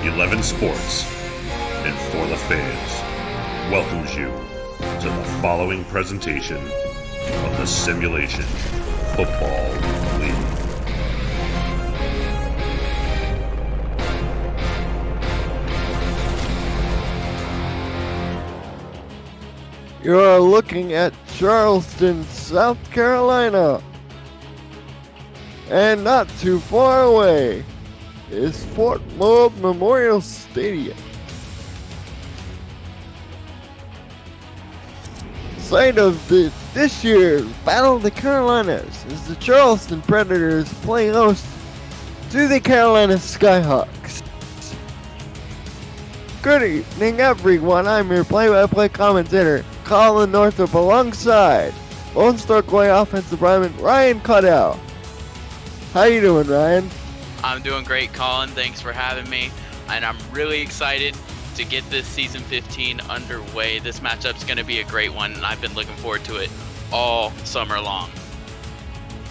11 Sports and For the Fans welcomes you to the following presentation of the Simulation Football League. You're looking at Charleston, South Carolina. And not too far away is Fort Moab Memorial Stadium. Site of this year's Battle of the Carolinas is the Charleston Predators playing host to the Carolina Skyhawks. Good evening, everyone. I'm your play-by-play commentator, Colin Northup, alongside Lone Star Boy offensive lineman Ryan Caudell. How you doing, Ryan? I'm doing great, Colin. Thanks for having me. And I'm really excited to get this Season 15 underway. This matchup's going to be a great one, and I've been looking forward to it all summer long.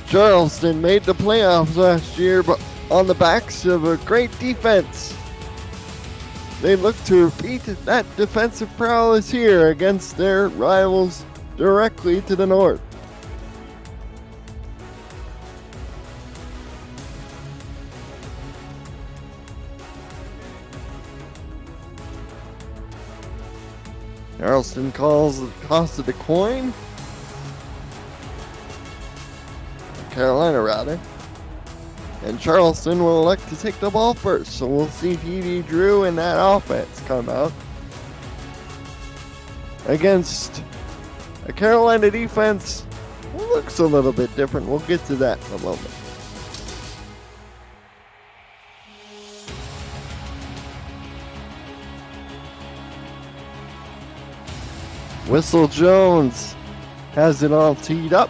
Charleston made the playoffs last year, but on the backs of a great defense. They look to repeat that defensive prowess here against their rivals directly to the north. Charleston calls the toss of the coin. Carolina, rather. And Charleston will elect to take the ball first, so we'll see TD Drew and that offense come out against a Carolina defense that looks a little bit different. We'll get to that in a moment. Whistle Jones has it all teed up.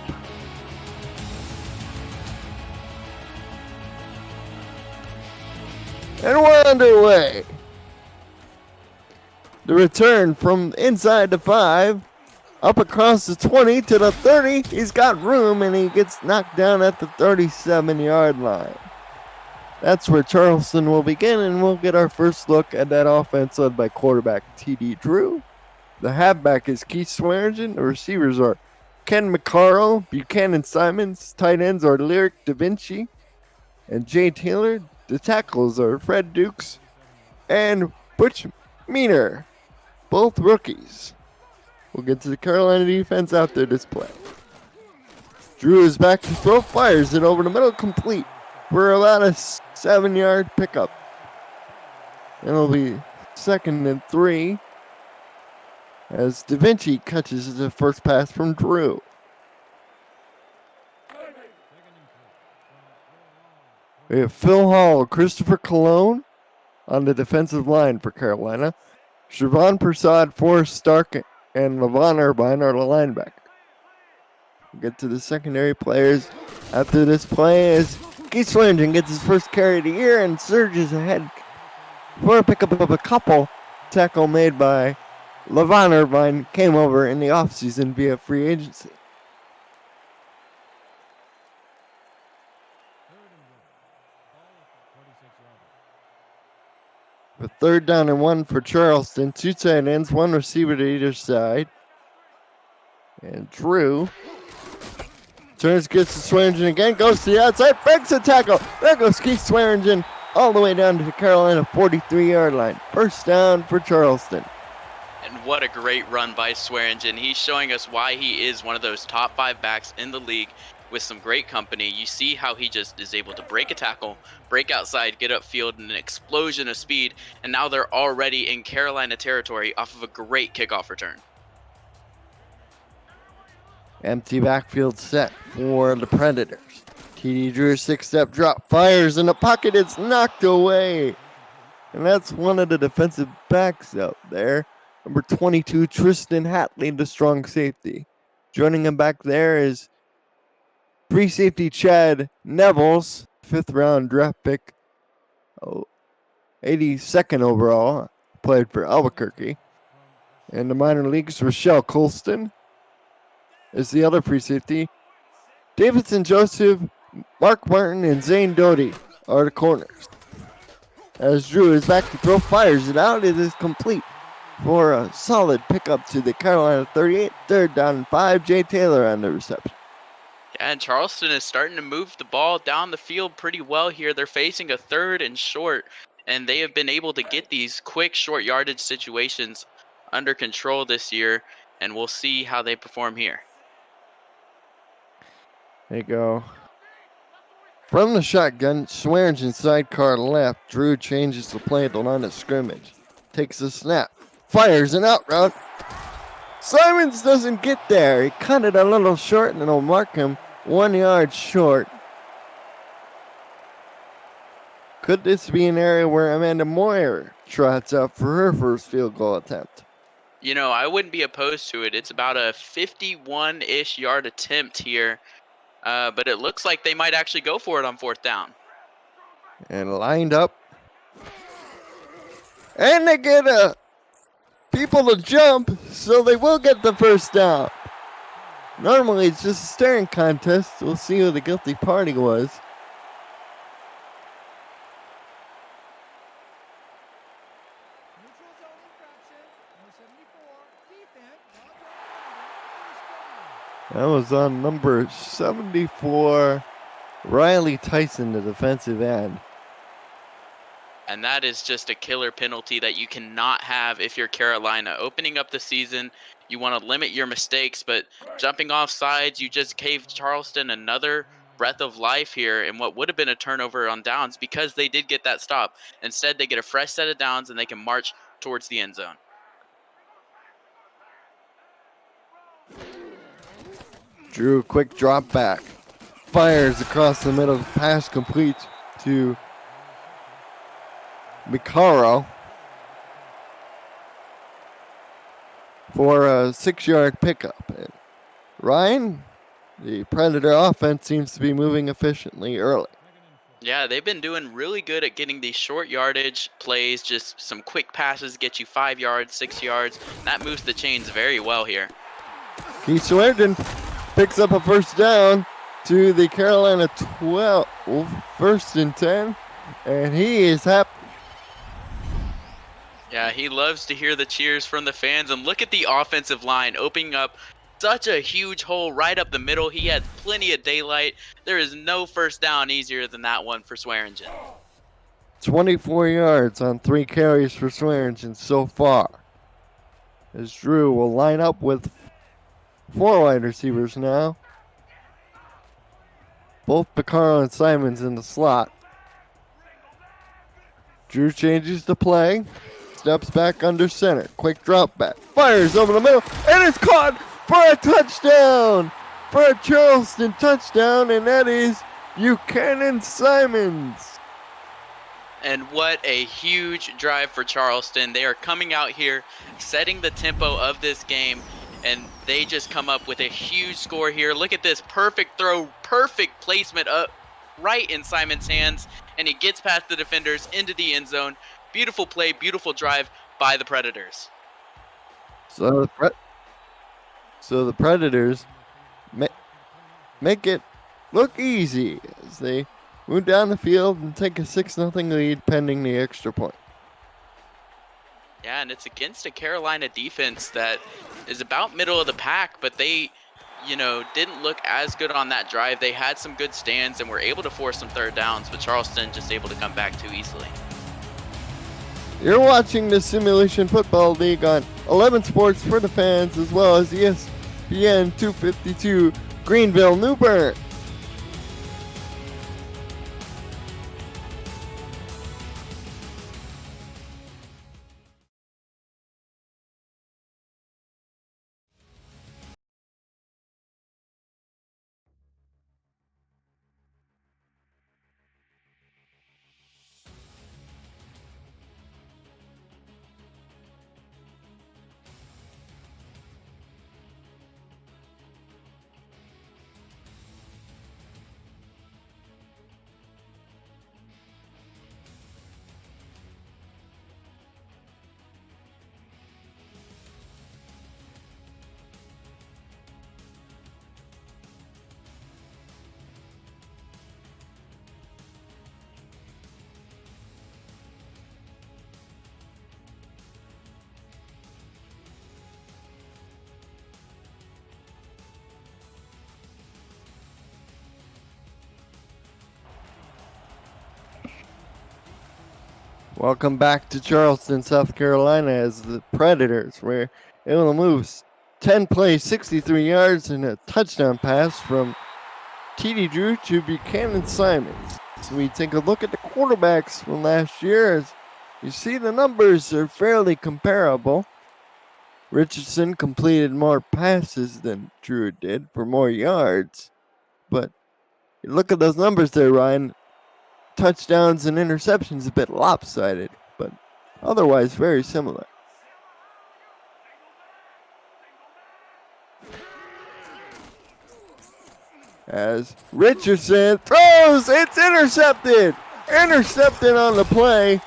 And we're underway. The return from inside the 5, up across the 20 to the 30. He's got room and he gets knocked down at the 37-yard line. That's where Charleston will begin, and we'll get our first look at that offense led by quarterback TD Drew. The halfback is Keith Swearingen. The receivers are Ken McCarroll, Buchanan Simons. Tight ends are Lyric Da Vinci and Jay Taylor. The tackles are Fred Dukes and Butch Meaner, both rookies. We'll get to the Carolina defense after this play. Drew is back to throw, fires it over the middle, complete for about a 7-yard pickup. It'll be 2nd and 3 as Da Vinci catches the first pass from Drew. We have Phil Hall, Christopher Colon on the defensive line for Carolina. Siobhan Prasad, Forrest Stark, and Levon Irvine are the linebacker. We'll get to the secondary players after this play as Keith Swearingen gets his first carry of the year and surges ahead for a pickup of a couple. Tackle made by Levon Irvine came over in the offseason via free agency. A 3rd down and 1 for Charleston. 2 tight ends, 1 receiver to either side. And Drew turns, gets to Swearingen again, goes to the outside, breaks a tackle. There goes Keith Swearingen all the way down to the Carolina 43-yard line. First down for Charleston. And what a great run by Swearingen. He's showing us why he is one of those top 5 backs in the league with some great company. You see how he just is able to break a tackle, break outside, get upfield in an explosion of speed, and now they're already in Carolina territory off of a great kickoff return. Empty backfield set for the Predators. TD Drew, 6-step drop, fires in the pocket, it's knocked away. And that's one of the defensive backs out there. Number 22, Tristan Hatley, the strong safety. Joining him back there is free safety Chad Nevels, 5th round draft pick, 82nd overall, played for Albuquerque. In the minor leagues, Rochelle Colston is the other free safety. Davidson Joseph, Mark Martin, and Zane Doty are the corners. As Drew is back to throw, fires it out. It is complete for a solid pickup to the Carolina 38. 3rd down and 5. Jay Taylor on the reception. Yeah, and Charleston is starting to move the ball down the field pretty well here. They're facing a 3rd and short, and they have been able to get these quick short yardage situations under control this year, and we'll see how they perform here. They go from the shotgun. Swearingen sidecar left. Drew changes the play at the line of scrimmage. Takes a snap. Fires an out route. Simons doesn't get there. He cut it a little short, and it'll mark him 1 yard short. Could this be an area where Amanda Moyer trots up for her first field goal attempt? You know, I wouldn't be opposed to it. It's about a 51-ish yard attempt here, but it looks like they might actually go for it on 4th down. And lined up. And they get people to jump, so they will get the first down. Normally it's just a staring contest. We'll see who the guilty party was. That was on number 74, Riley Tyson, the defensive end. And that is just a killer penalty that you cannot have if you're Carolina. Opening up the season, you want to limit your mistakes, but jumping off sides, you just gave Charleston another breath of life here in what would have been a turnover on downs because they did get that stop. Instead, they get a fresh set of downs and they can march towards the end zone. Drew, quick drop back. Fires across the middle. Pass complete to Micaro for a 6-yard pickup. And Ryan, the Predator offense seems to be moving efficiently early. Yeah, they've been doing really good at getting these short yardage plays, just some quick passes get you 5 yards, 6 yards. That moves the chains very well here. Keith Swearingen picks up a first down to the Carolina 12, 1st and 10, and he is happy. Yeah, he loves to hear the cheers from the fans, and look at the offensive line opening up such a huge hole right up the middle. He had plenty of daylight. There is no first down easier than that one for Swearingen. 24 yards on 3 carries for Swearingen so far. As Drew will line up with 4 wide receivers now. Both Picaro and Simons in the slot. Drew changes the play. Steps back under center. Quick drop back. Fires over the middle. And it's caught for a touchdown. For a Charleston touchdown. And that is Buchanan Simons. And what a huge drive for Charleston. They are coming out here, setting the tempo of this game, and they just come up with a huge score here. Look at this perfect throw, perfect placement up right in Simon's hands, and he gets past the defenders into the end zone. Beautiful play, beautiful drive by the Predators. So the Predators make it look easy as they move down the field and take a 6-0 lead pending the extra point. Yeah, and it's against a Carolina defense that is about middle of the pack, but they, didn't look as good on that drive. They had some good stands and were able to force some third downs, but Charleston just able to come back too easily. You're watching the Simulation Football League on 11 Sports for the fans, as well as ESPN 252 Greenville, New Bern. Welcome back to Charleston, South Carolina, as the Predators were able to move 10 plays, 63 yards, and a touchdown pass from T.D. Drew to Buchanan Simons. So we take a look at the quarterbacks from last year. As you see, the numbers are fairly comparable. Richardson completed more passes than Drew did for more yards. But you look at those numbers there, Ryan. Touchdowns and interceptions a bit lopsided, but otherwise very similar. As Richardson throws, it's intercepted! Intercepted on the play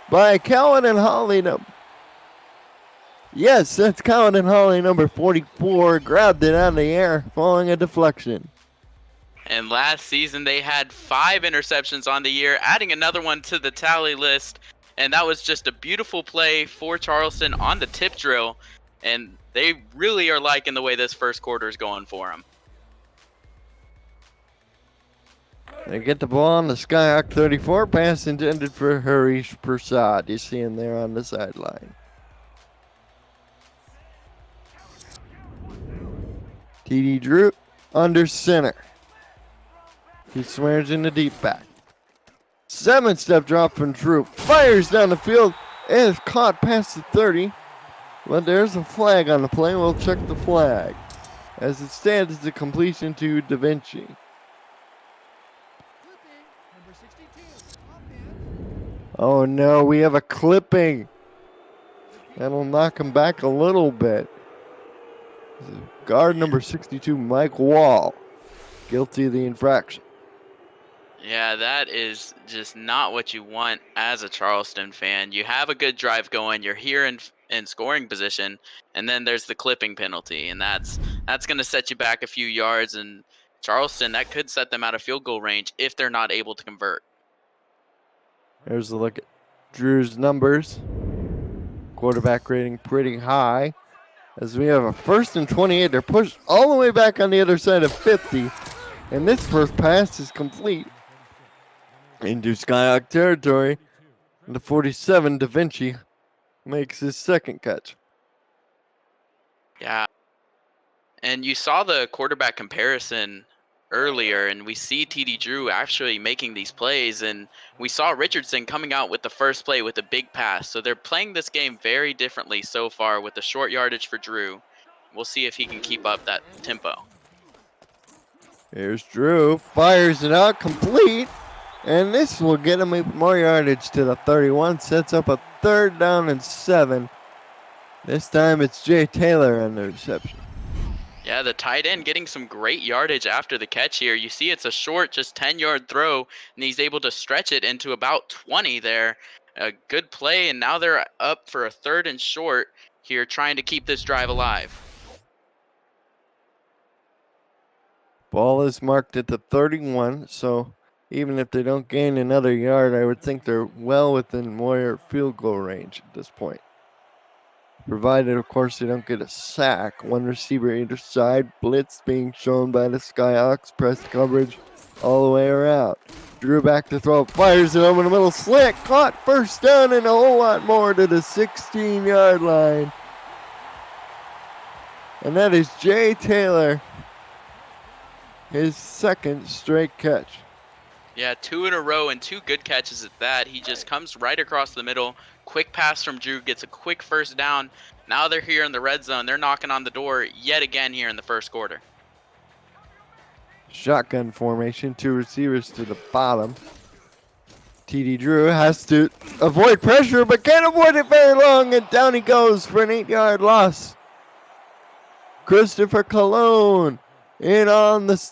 by Cowan and Holly. Yes, that's Cowan and Holly, number 44, grabbed it out of the air, following a deflection. And last season, they had 5 interceptions on the year, adding another one to the tally list. And that was just a beautiful play for Charleston on the tip drill. And they really are liking the way this first quarter is going for them. They get the ball on the Skyhawk 34, pass intended for Harish Prasad. You see him there on the sideline. T.D. Drew under center. He swears in the deep back. 7-step drop from Drew. Fires down the field and is caught past the 30. But there's a flag on the play. We'll check the flag. As it stands, it's a completion to Da Vinci. Oh no, we have a clipping. That'll knock him back a little bit. Guard number 62, Mike Wall, guilty of the infraction. Yeah, that is just not what you want as a Charleston fan. You have a good drive going. You're here in scoring position, and then there's the clipping penalty, and that's going to set you back a few yards. And Charleston, that could set them out of field goal range if they're not able to convert. There's a look at Drew's numbers. Quarterback rating pretty high. As we have a 1st and 28, they're pushed all the way back on the other side of 50. And this first pass is complete into Skyhawk territory. And the 47, Da Vinci, makes his second catch. Yeah. And you saw the quarterback comparison earlier, and we see T.D. Drew actually making these plays, and we saw Richardson coming out with the first play with a big pass. So they're playing this game very differently so far with the short yardage for Drew. We'll see if he can keep up that tempo. Here's Drew, fires it out, complete, and this will get him more yardage to the 31, sets up a 3rd down and 7. This time it's Jay Taylor on the reception. Yeah, the tight end getting some great yardage after the catch here. You see it's a short, just 10-yard throw, and he's able to stretch it into about 20 there. A good play, and now they're up for a 3rd and short here, trying to keep this drive alive. Ball is marked at the 31, so even if they don't gain another yard, I would think they're well within more field goal range at this point. Provided, of course, they don't get a sack. One receiver either side. Blitz being shown by the Skyhawks. Press coverage all the way around. Drew back to throw. Fires it over the middle. Slick. Caught. 1st down and a whole lot more to the 16-yard line. And that is Jay Taylor. His 2nd straight catch. Yeah, 2 in a row and 2 good catches at that. He just comes right across the middle. Quick pass from Drew, gets a quick 1st down. Now they're here in the red zone. They're knocking on the door yet again here in the first quarter. Shotgun formation, 2 receivers to the bottom. T.D. Drew has to avoid pressure, but can't avoid it very long, and down he goes for an 8-yard loss. Christopher Cologne in on the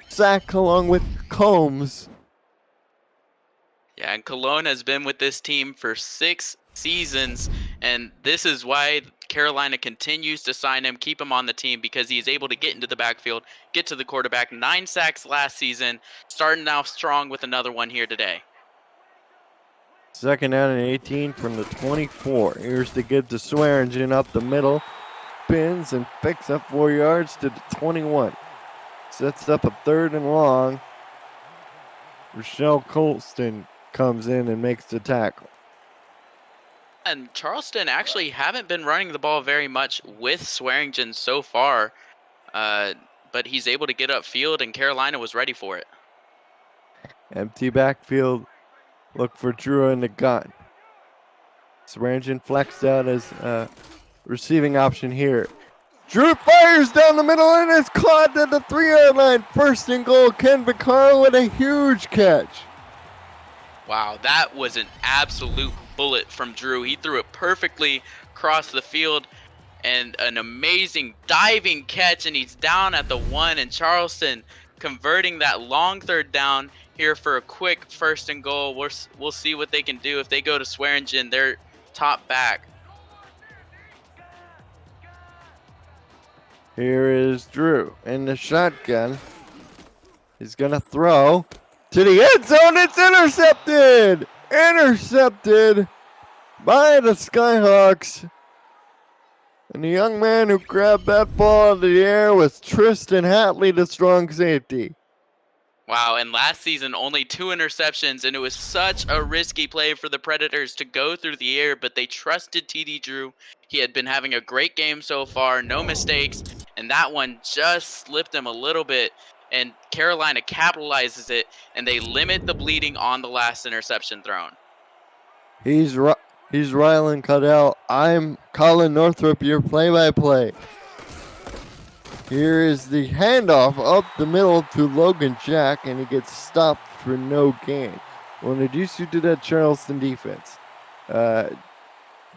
sack along with Combs. Yeah, and Cologne has been with this team for 6 seasons, and this is why Carolina continues to sign him, keep him on the team, because he is able to get into the backfield, get to the quarterback. 9 sacks last season, starting now strong with another one here today. 2nd down and 18 from the 24. Here's the give to Swearingen up the middle. Spins and picks up 4 yards to the 21. Sets up a 3rd and long. Rochelle Colston comes in and makes the tackle. And Charleston actually haven't been running the ball very much with Swearingen so far, but he's able to get upfield, and Carolina was ready for it. Empty backfield. Look for Drew in the gun. Swearingen flexed out as receiving option here. Drew fires down the middle and is caught at the 3-yard line. First and goal. Ken Vaccaro with a huge catch. Wow, that was an absolute bullet from Drew. He threw it perfectly across the field, and an amazing diving catch, and he's down at the 1, and Charleston converting that long third down here for a quick first and goal. We'll see what they can do if they go to Swearingen, their top back. Here is Drew in the shotgun. He's going to throw to the end zone. It's intercepted. Intercepted by the Skyhawks. And the young man who grabbed that ball in the air was Tristan Hatley, the strong safety. Wow, and last season only 2 interceptions, and it was such a risky play for the Predators to go through the air, but they trusted TD Drew. He had been having a great game so far, no mistakes, and that one just slipped him a little bit, and Carolina capitalizes it, and they limit the bleeding on the last interception thrown. He's Rylan Cuddell. I'm Colin Northrup, your play-by-play. Here is the handoff up the middle to Logan Jack, and he gets stopped for no gain. Well, introduce you to that Charleston defense.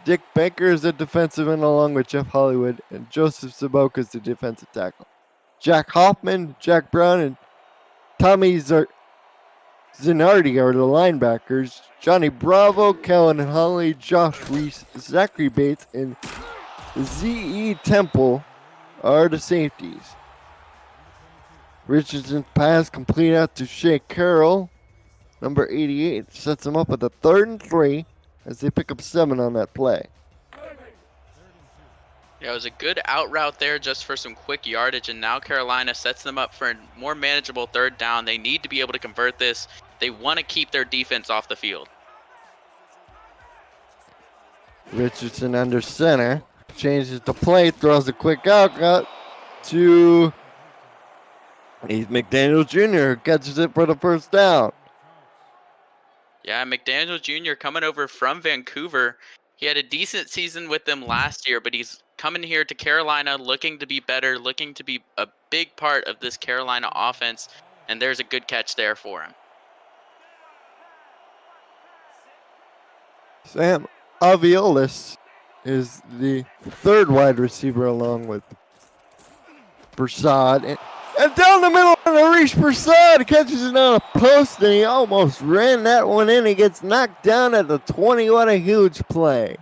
Dick Baker is the defensive end along with Jeff Hollywood, and Joseph Saboka is the defensive tackle. Jack Hoffman, Jack Brown, and Tommy Zanardi are the linebackers. Johnny Bravo, Calvin Hunley, Josh Reese, Zachary Bates, and Z.E. Temple are the safeties. Richardson's pass complete out to Shea Carroll. Number 88 sets him up with a 3rd and 3 as they pick up 7 on that play. Yeah, it was a good out route there just for some quick yardage, and now Carolina sets them up for a more manageable 3rd down. They need to be able to convert this. They want to keep their defense off the field. Richardson under center. Changes the play, throws a quick out to McDaniel Jr. Catches it for the 1st down. Yeah, McDaniel Jr. coming over from Vancouver. He had a decent season with them last year, but he's coming here to Carolina looking to be better, looking to be a big part of this Carolina offense, and there's a good catch there for him. Sam Aviolas is the 3rd wide receiver along with Prasad. And down the middle, Harish Prasad catches it on a post, and he almost ran that one in. He gets knocked down at the 20. What a huge play.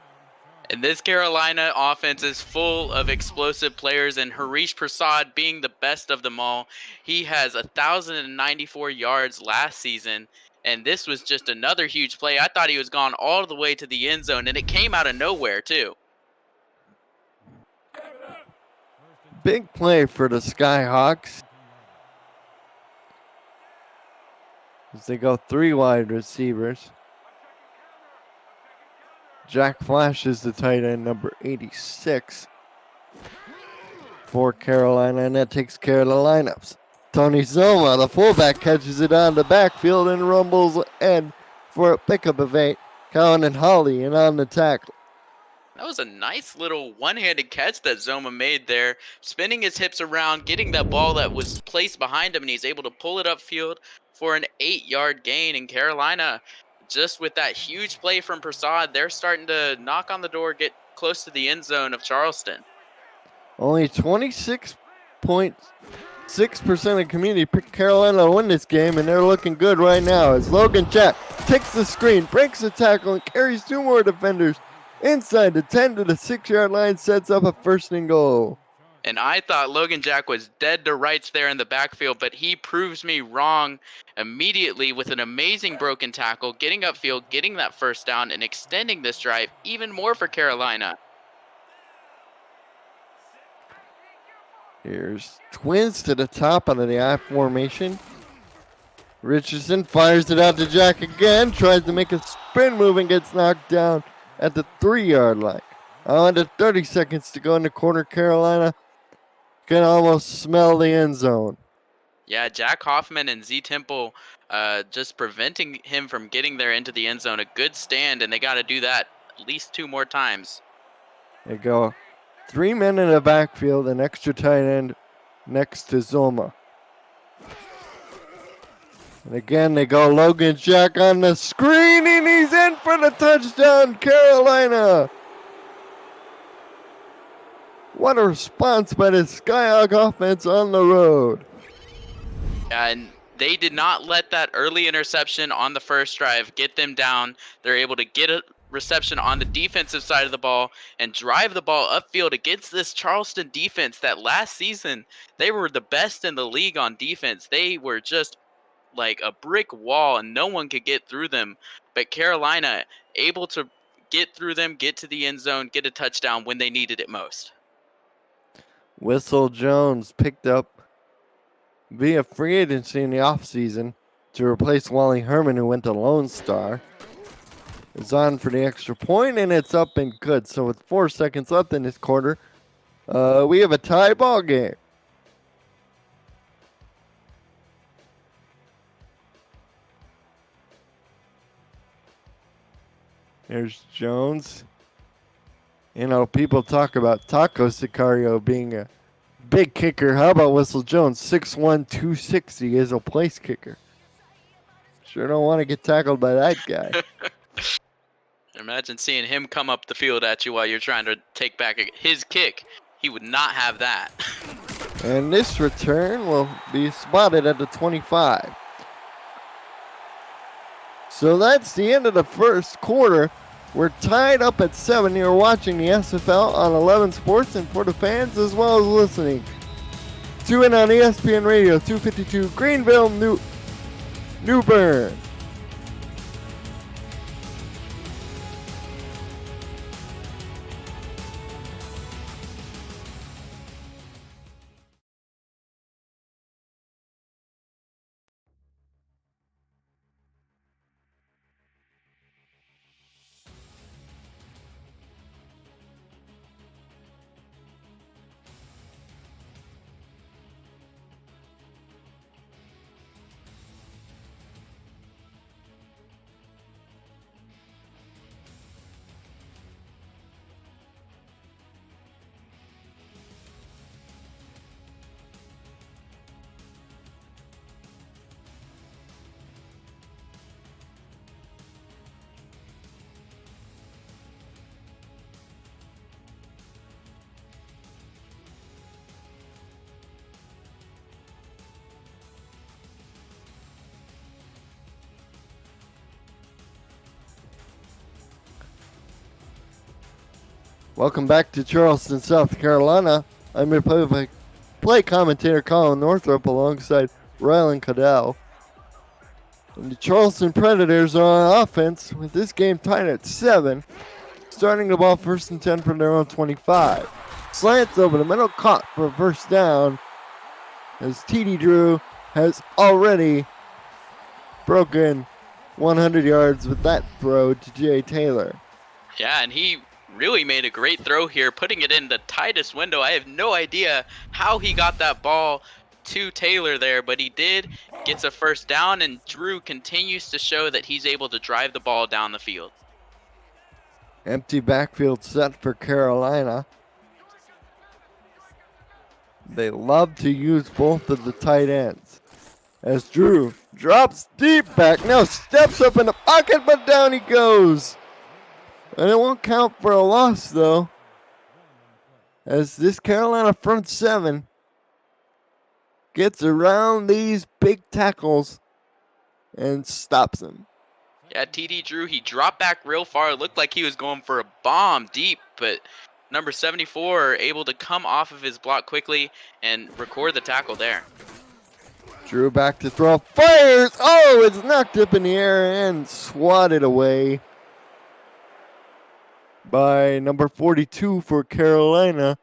And this Carolina offense is full of explosive players, and Harish Prasad being the best of them all. He has 1,094 yards last season, and this was just another huge play. I thought he was gone all the way to the end zone, and it came out of nowhere, too. Big play for the Skyhawks as they go 3 wide receivers. Jack Flash is the tight end, number 86 for Carolina, and that takes care of the lineups. Tony Zoma, the fullback, catches it on the backfield and rumbles in for a pickup of 8. Cowan and Holly and on the tackle. That was a nice little one-handed catch that Zoma made there, spinning his hips around, getting that ball that was placed behind him, and he's able to pull it upfield for an 8-yard gain. In Carolina, just with that huge play from Prasad, they're starting to knock on the door, get close to the end zone of Charleston. Only 26.6% of the community picked Carolina to win this game, and they're looking good right now as Logan Jack takes the screen, breaks the tackle, and carries 2 more defenders inside the 10 to the 6-yard line, sets up a 1st and goal. And I thought Logan Jack was dead to rights there in the backfield, but he proves me wrong immediately with an amazing broken tackle, getting upfield, getting that 1st down, and extending this drive even more for Carolina. Here's twins to the top out of the I formation. Richardson fires it out to Jack again, tries to make a spin move and gets knocked down at the 3-yard line. Under 30 seconds to go in the quarter. Carolina can almost smell the end zone. Yeah, Jack Hoffman and Z Temple just preventing him from getting there into the end zone. A good stand, and they got to do that at least 2 more times. They go 3 men in the backfield, an extra tight end next to Zoma. And again, they go Logan Jack on the screen, and he's in for the touchdown, Carolina. What a response by the Skyhawk offense on the road. And they did not let that early interception on the first drive get them down. They're able to get a reception on the defensive side of the ball and drive the ball upfield against this Charleston defense that last season, they were the best in the league on defense. They were just like a brick wall and no one could get through them. But Carolina able to get through them, get to the end zone, get a touchdown when they needed it most. Whistle Jones picked up via free agency in the offseason to replace Wally Herman, who went to Lone Star. Is on for the extra point, and it's up and good. So with 4 seconds left in this quarter, we have a tie ball game. There's Jones. You know, people talk about Taco Sicario being a big kicker. How about Whistle Jones? 6'1", 260 is a place kicker. Sure don't want to get tackled by that guy. Imagine seeing him come up the field at you while you're trying to take back his kick. He would not have that. And this return will be spotted at the 25. So that's the end of the first quarter. We're tied up at 7. You're watching the SFL on 11 Sports, and for the fans as well as listening, tune in on ESPN Radio 252 Greenville, New Bern. Welcome back to Charleston, South Carolina. I'm your play commentator Colin Northrup alongside Rylan Cadell. And the Charleston Predators are on offense with this game tied at 7. Starting the ball 1st and 10 from their own 25. Slants over the middle, caught for a first down as TD Drew has already broken 100 yards with that throw to Jay Taylor. Yeah, and he really made a great throw here, putting it in the tightest window. I have no idea how he got that ball to Taylor there, but he did. Gets a first down, and Drew continues to show that he's able to drive the ball down the field. Empty backfield set for Carolina. They love to use both of the tight ends. As Drew drops deep back, now steps up in the pocket, but down he goes. And it won't count for a loss, though, as this Carolina front 7 gets around these big tackles and stops them. Yeah, TD Drew, he dropped back real far. It looked like he was going for a bomb deep, but number 74 able to come off of his block quickly and record the tackle there. Drew back to throw, fires! Oh, it's knocked up in the air and swatted away by number 42 for Carolina.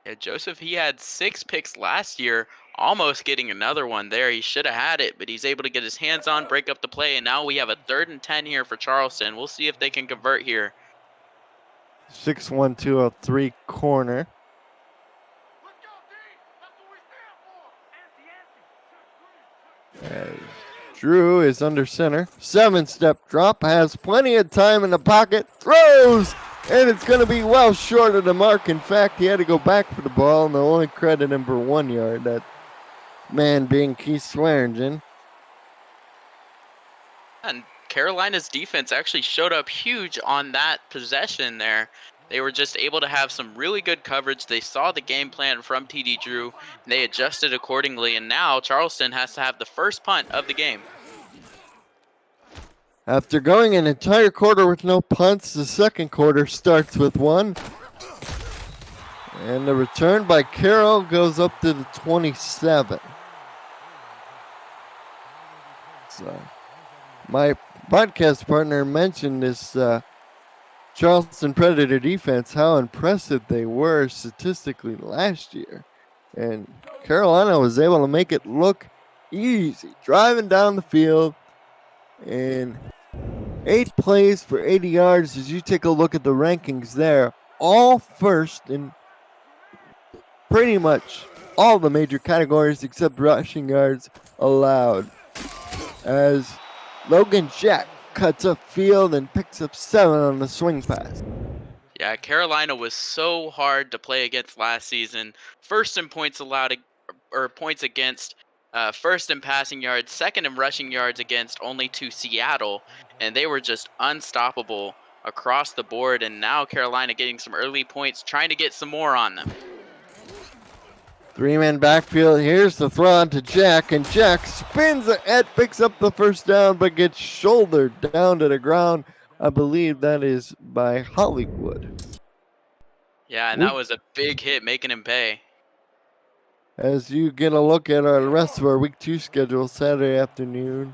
Yeah, Joseph, he had 6 picks last year almost getting another one there. He should have had it, but he's able to get his hands on, break up the play, and now we have a 3rd and 10 here for Charleston. We'll see if they can convert here. 6-1-2-0-3 corner. As Drew is under center. 7-step drop, has plenty of time in the pocket, throws, and it's going to be well short of the mark. In fact, he had to go back for the ball, and they'll only credit him for 1 yard. That man being Keith Swearingen. And Carolina's defense actually showed up huge on that possession there. They were just able to have some really good coverage. They saw the game plan from TD Drew, and they adjusted accordingly, and now Charleston has to have the first punt of the game. After going an entire quarter with no punts, the second quarter starts with one. And the return by Carroll goes up to the 27. So, my podcast partner mentioned this Charleston Predator defense, how impressive they were statistically last year. And Carolina was able to make it look easy, driving down the field. And 8 plays for 80 yards. As you take a look at the rankings there, all first in pretty much all the major categories except rushing yards allowed. As Logan Jack cuts up field and picks up 7 on the swing pass. Yeah, Carolina was so hard to play against last season. First in points allowed, or points against, first in passing yards, second in rushing yards against only to Seattle, and they were just unstoppable across the board. And now Carolina getting some early points, trying to get some more on them. 3-man backfield. Here's the throw on to Jack, and Jack spins ahead, picks up the first down, but gets shouldered down to the ground. I believe that is by Hollywood. Yeah, and that was a big hit, making him pay. As you get a look at the rest of our Week 2 schedule, Saturday afternoon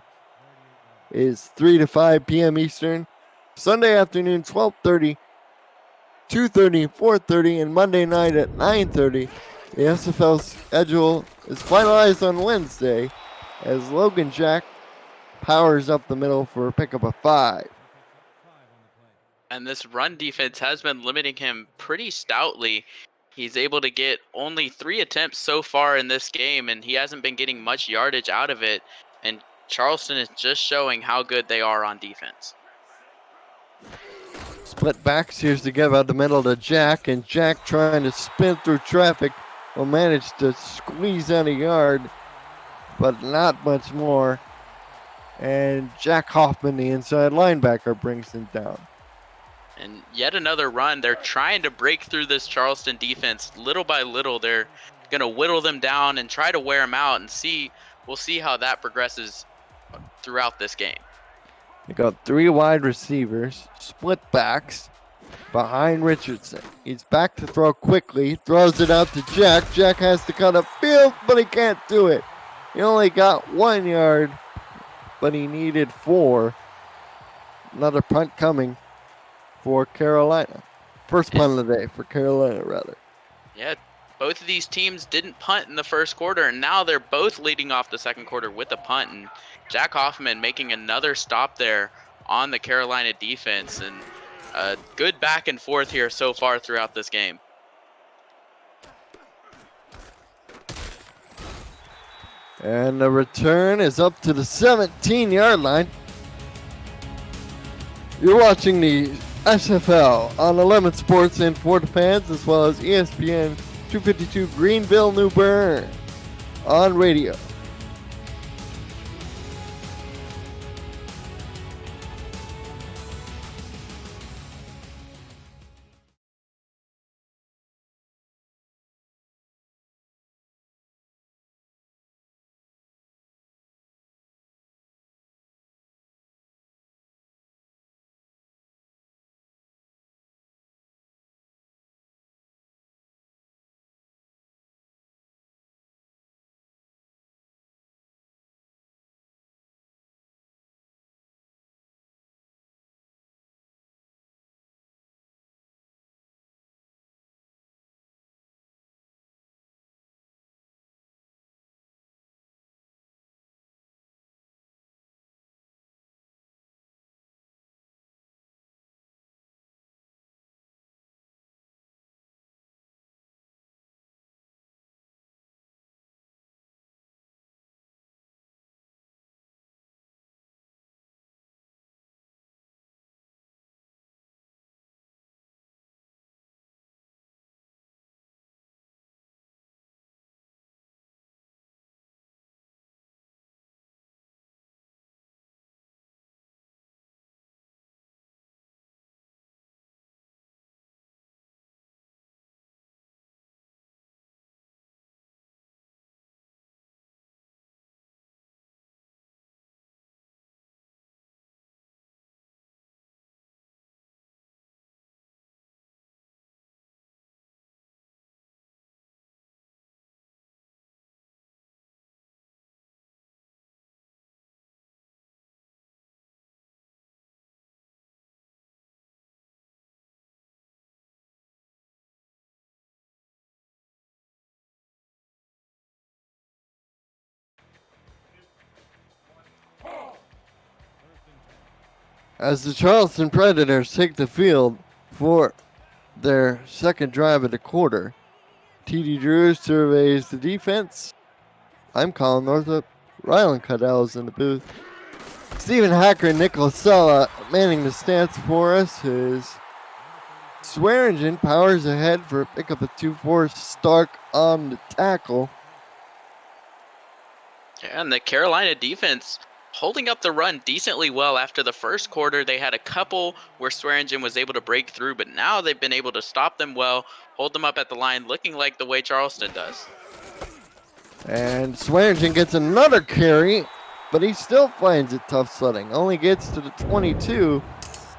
is 3 to 5 p.m. Eastern. Sunday afternoon, 12:30, 2:30, 4:30, and Monday night at 9:30. The SFL schedule is finalized on Wednesday as Logan Jack powers up the middle for a pickup of 5. And this run defense has been limiting him pretty stoutly. He's able to get only 3 attempts so far in this game, and he hasn't been getting much yardage out of it. And Charleston is just showing how good they are on defense. Split backs, here's to give out the middle to Jack, and Jack trying to spin through traffic will manage to squeeze out a yard, but not much more. And Jack Hoffman, the inside linebacker, brings him down. And yet another run. They're trying to break through this Charleston defense little by little. They're going to whittle them down and try to wear them out, and we'll see how that progresses throughout this game. They got 3 wide receivers, split backs behind Richardson. He's back to throw quickly, throws it out to Jack. Jack has to cut up field, but he can't do it. He only got 1 yard, but he needed 4. Another punt coming for Carolina. First punt of the day for Carolina, rather. Yeah, both of these teams didn't punt in the first quarter, and now they're both leading off the second quarter with a punt. And Jack Hoffman making another stop there on the Carolina defense. And a good back and forth here so far throughout this game. And the return is up to the 17-yard line. You're watching the SFL on 11 Sports and for the fans, as well as ESPN 252 Greenville, New Bern on radio. As the Charleston Predators take the field for their second drive of the quarter, TD Drew surveys the defense. I'm Colin Northup. Rylan Cuddell's in the booth. Stephen Hacker and Nicholas Sella manning the stats for us. His Swearingen powers ahead for a pick up a 2-4 Stark on the tackle. Yeah, and the Carolina defense holding up the run decently well. After the first quarter, they had a couple where Swearingen was able to break through, but now they've been able to stop them well, hold them up at the line, looking like the way Charleston does. And Swearingen gets another carry, but he still finds it tough sledding. Only gets to the 22.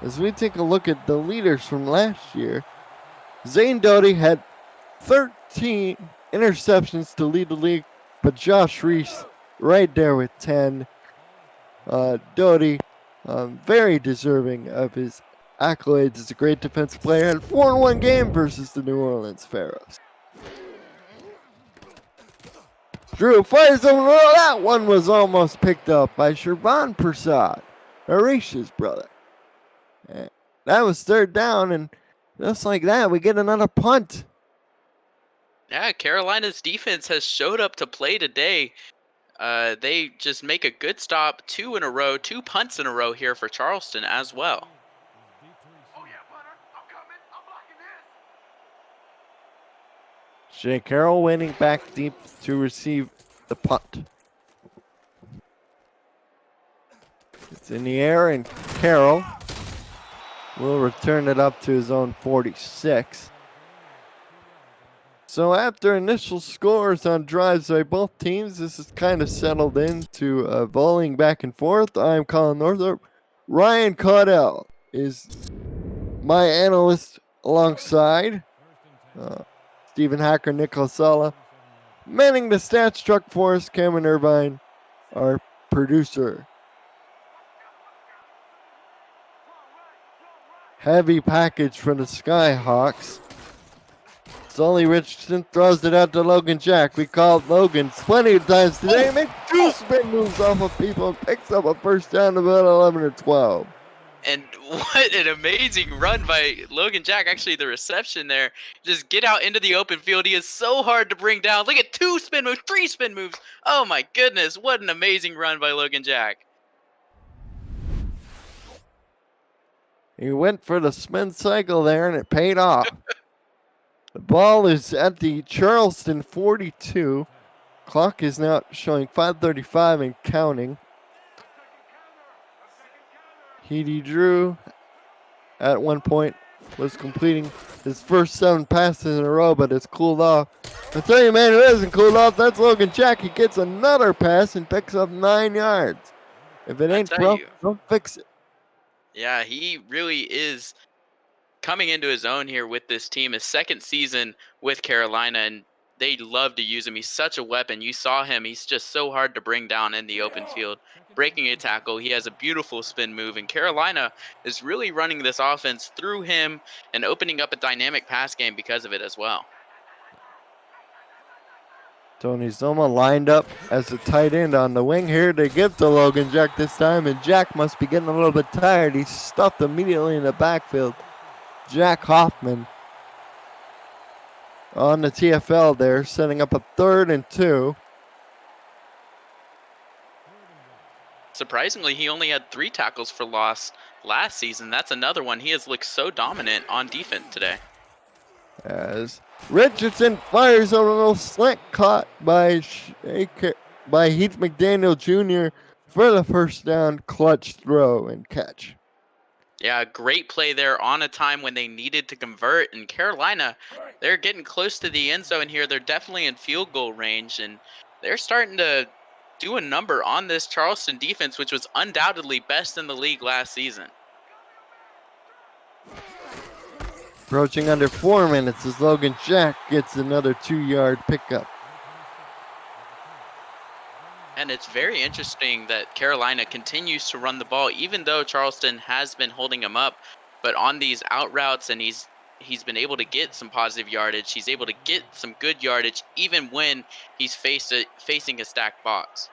As we take a look at the leaders from last year, Zane Doty had 13 interceptions to lead the league, but Josh Reese right there with 10. Doty, very deserving of his accolades as a great defensive player, had 4-1 game versus the New Orleans Pharaohs. Drew fires over. Oh, that one was almost picked up by Shervan Prasad, Harish's brother. And that was third down, and just like that, we get another punt. Yeah, Carolina's defense has showed up to play today. They just make a good stop, 2 in a row, 2 punts in a row here for Charleston as well. Jay Carroll winning back deep to receive the punt. It's in the air, and Carroll will return it up to his own 46. So after initial scores on drives by both teams, this is kind of settled into volleying back and forth. I'm Colin Northup. Ryan Caudell is my analyst alongside Stephen Hacker, Nicholas Sala. Manning the stats truck for us, Cameron Irvine, our producer. Heavy package from the Skyhawks. Sully Richardson throws it out to Logan Jack. We called Logan plenty of times today. Makes 2 spin moves off of people and picks up a first down about 11 or 12. And what an amazing run by Logan Jack. Actually, the reception there. Just get out into the open field. He is so hard to bring down. Look at 2 spin moves, 3 spin moves. Oh my goodness. What an amazing run by Logan Jack. He went for the spin cycle there, and it paid off. The ball is at the Charleston 42. Clock is now showing 5:35 and counting. Heedy Drew at one point was completing his first 7 passes in a row, but it's cooled off. I tell you, man, who isn't cooled off? That's Logan Jack. He gets another pass and picks up 9 yards. If it ain't broke, don't fix it. Yeah, he really is coming into his own here with this team. His second season with Carolina, and they love to use him. He's such a weapon. You saw him. He's just so hard to bring down in the open field. Breaking a tackle. He has a beautiful spin move, and Carolina is really running this offense through him and opening up a dynamic pass game because of it as well. Tony Zoma lined up as a tight end on the wing here. They give to Logan Jack this time, and Jack must be getting a little bit tired. He's stuffed immediately in the backfield. Jack Hoffman on the TFL there, setting up a 3rd and 2. Surprisingly, he only had 3 tackles for loss last season. That's another one. He has looked so dominant on defense today. As Richardson fires a little slant caught by Heath McDaniel Jr. for the first down, clutch throw and catch. Yeah, great play there on a time when they needed to convert. And Carolina, they're getting close to the end zone here. They're definitely in field goal range, and they're starting to do a number on this Charleston defense, which was undoubtedly best in the league last season. Approaching under 4 minutes as Logan Jack gets another 2-yard pickup. And it's very interesting that Carolina continues to run the ball, even though Charleston has been holding him up. But on these out routes, and he's been able to get some positive yardage. He's able to get some good yardage, even when he's facing a stacked box.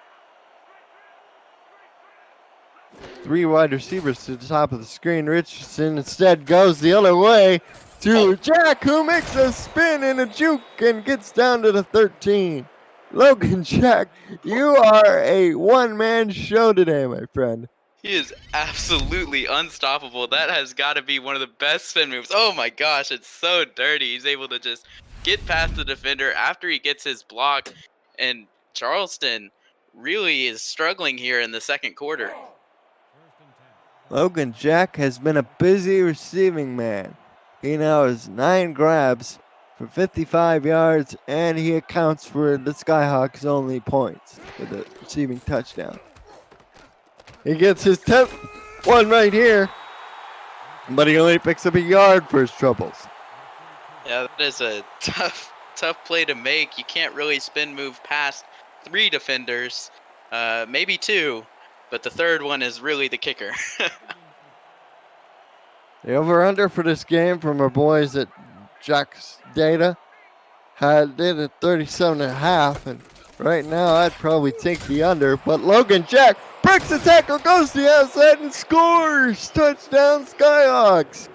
Three wide receivers to the top of the screen. Richardson instead goes the other way to Jack, who makes a spin and a juke and gets down to the 13. Logan Jack, you are a one-man show today, my friend. He is absolutely unstoppable. That has got to be one of the best spin moves. Oh my gosh, it's so dirty. He's able to just get past the defender after he gets his block. And Charleston really is struggling here in the second quarter. Logan Jack has been a busy receiving man. He now has 9 grabs for 55 yards, and he accounts for the Skyhawks' only points for the receiving touchdown. He gets his 10th one right here, but he only picks up a yard for his troubles. Yeah, that is a tough play to make. You can't really spin move past 3 defenders, maybe 2, but the third one is really the kicker. The over-under for this game from our boys at Jack's Data did at 37.5, and right now I'd probably take the under, but Logan Jack breaks the tackle, goes to the outside, and scores! Touchdown Skyhawks!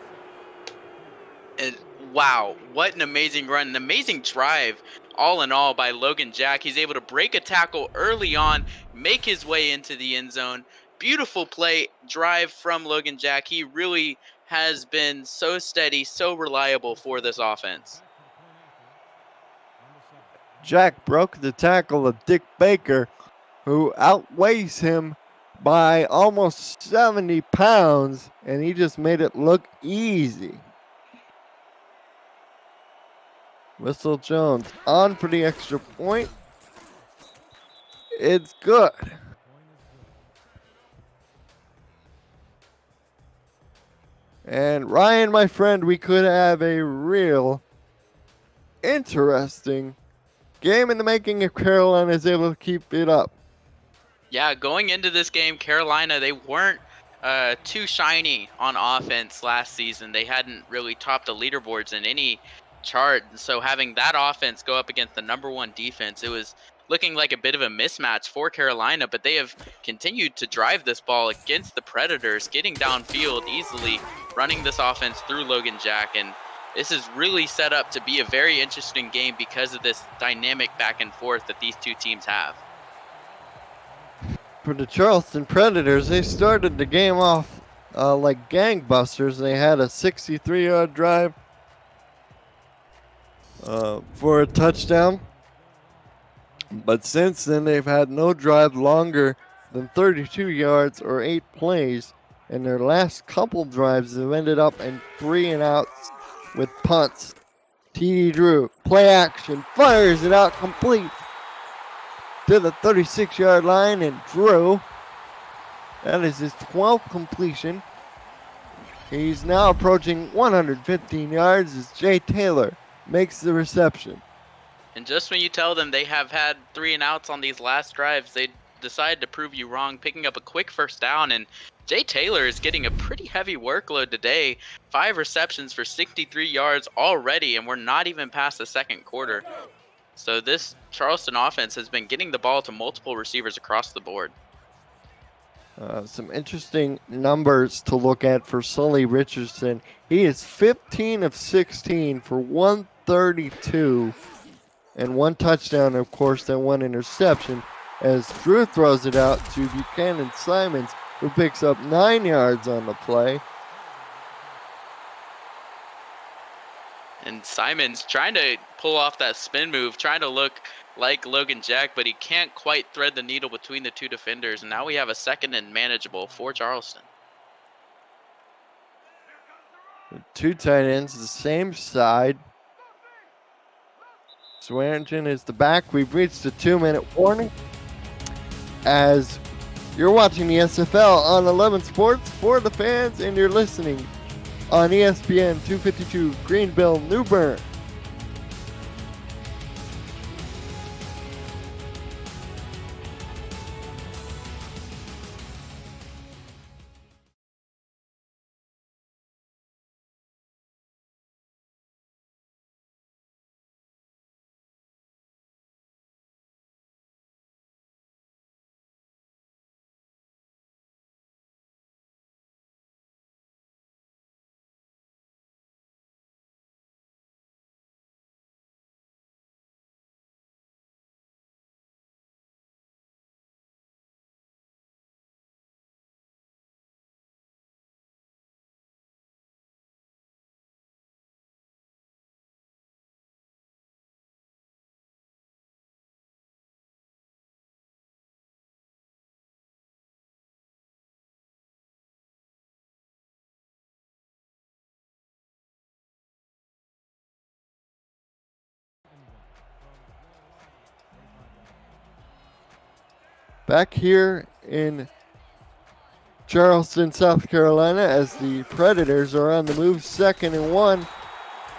And wow, what an amazing run, an amazing drive all in all by Logan Jack. He's able to break a tackle early on, make his way into the end zone. Beautiful play, drive from Logan Jack. He really has been so steady, so reliable for this offense. Jack broke the tackle of Dick Baker, who outweighs him by almost 70 pounds, and he just made it look easy. Whistle Jones on for the extra point. It's good. And Ryan, my friend, we could have a real interesting game in the making if Carolina is able to keep it up. Yeah, going into this game, Carolina, they weren't too shiny on offense last season. They hadn't really topped the leaderboards in any chart. So having that offense go up against the #1 defense, it was looking like a bit of a mismatch for Carolina, but they have continued to drive this ball against the Predators, getting downfield easily, running this offense through Logan Jack. And this is really set up to be a very interesting game because of this dynamic back and forth that these two teams have. For the Charleston Predators, they started the game off like gangbusters. They had a 63-yard drive for a touchdown. But since then, they've had no drive longer than 32 yards or 8 plays. And their last couple drives have ended up in 3 and outs with punts. TD Drew, play action, fires it out complete to the 36-yard line, and Drew, that is his 12th completion. He's now approaching 115 yards as Jay Taylor makes the reception. And just when you tell them they have had 3 and outs on these last drives, they decide to prove you wrong, picking up a quick first down. And Jay Taylor is getting a pretty heavy workload today. 5 receptions for 63 yards already, and we're not even past the second quarter. So this Charleston offense has been getting the ball to multiple receivers across the board. Some interesting numbers to look at for Sully Richardson. He is 15 of 16 for 132 and 1 touchdown, of course, and 1 interception, as Drew throws it out to Buchanan Simons, who picks up 9 yards on the play. And Simons trying to pull off that spin move, trying to look like Logan Jack, but he can't quite thread the needle between the 2 defenders. And now we have a second and manageable for Charleston. The 2 tight ends, the same side. Swearingen is the back. We've reached a 2-minute warning as you're watching the SFL on 11 Sports for the fans, and you're listening on ESPN 252 Greenville, New Bern. back here in Charleston, South Carolina, as the Predators are on the move, 2nd and 1.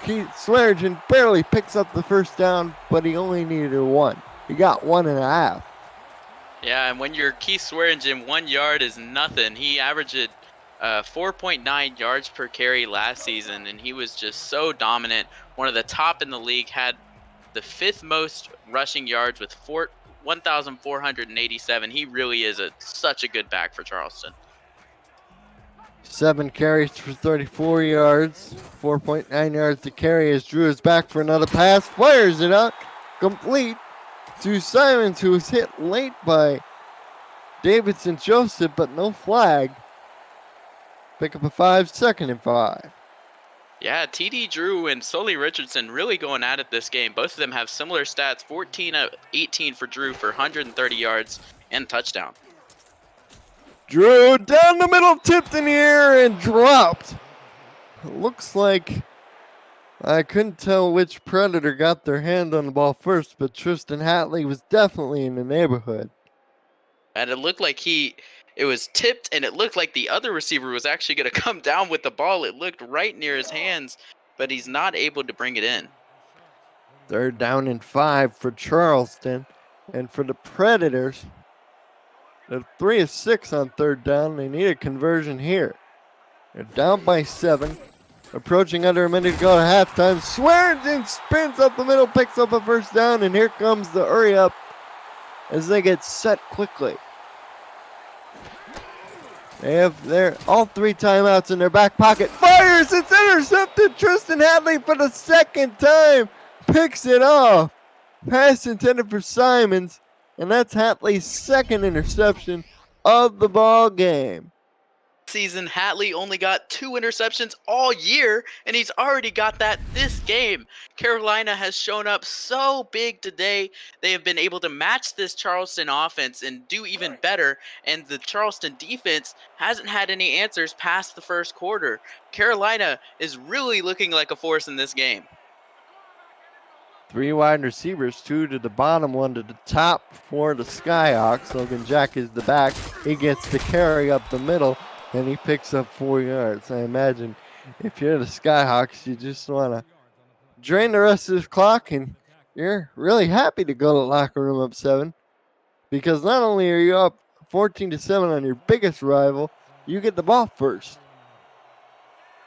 Keith Swearingen barely picks up the first down, but he only needed 1. He got 1.5. Yeah, and when your Keith Swearingen 1 yard is nothing, he averaged 4.9 yards per carry last season, and he was just so dominant. One of the top in the league, had the 5th most rushing yards with 1,487. He really is such a good back for Charleston. 7 carries for 34 yards, 4.9 yards to carry as Drew is back for another pass, fires it out, complete to Simons, who was hit late by Davidson Joseph, but no flag. Pick up a 5, 2nd and 5. Yeah, TD Drew and Sully Richardson really going at it this game. Both of them have similar stats, 14 of 18 for Drew for 130 yards and touchdown. Drew down the middle, tipped in the air and dropped. Looks like I couldn't tell which Predator got their hand on the ball first, but Tristan Hatley was definitely in the neighborhood. And it looked like it was tipped, and it looked like the other receiver was actually going to come down with the ball. It looked right near his hands, but he's not able to bring it in. 3rd down and 5 for Charleston. And for the Predators, they're 3 of 6 on 3rd down. They need a conversion here. They're down by 7. Approaching under a minute to go to halftime. Swearingen spins up the middle, picks up a first down, and here comes the hurry up as they get set quickly. They have all 3 timeouts in their back pocket. Fires! It's intercepted! Tristan Hadley for the 2nd time picks it off. Pass intended for Simons, and that's Hatley's 2nd interception of the ball game. Season, Hatley only got 2 interceptions all year, and he's already got that this game. Carolina has shown up so big today. They have been able to match this Charleston offense and do even better, and the Charleston defense hasn't had any answers past the first quarter. Carolina is really looking like a force in this game. 3 wide receivers, 2 to the bottom, 1 to the top for the Skyhawks. Logan Jack is the back. He gets the carry up the middle, and he picks up 4 yards. I imagine if you're the Skyhawks, you just want to drain the rest of this clock, and you're really happy to go to the locker room up 7, because not only are you up 14-7 on your biggest rival, you get the ball first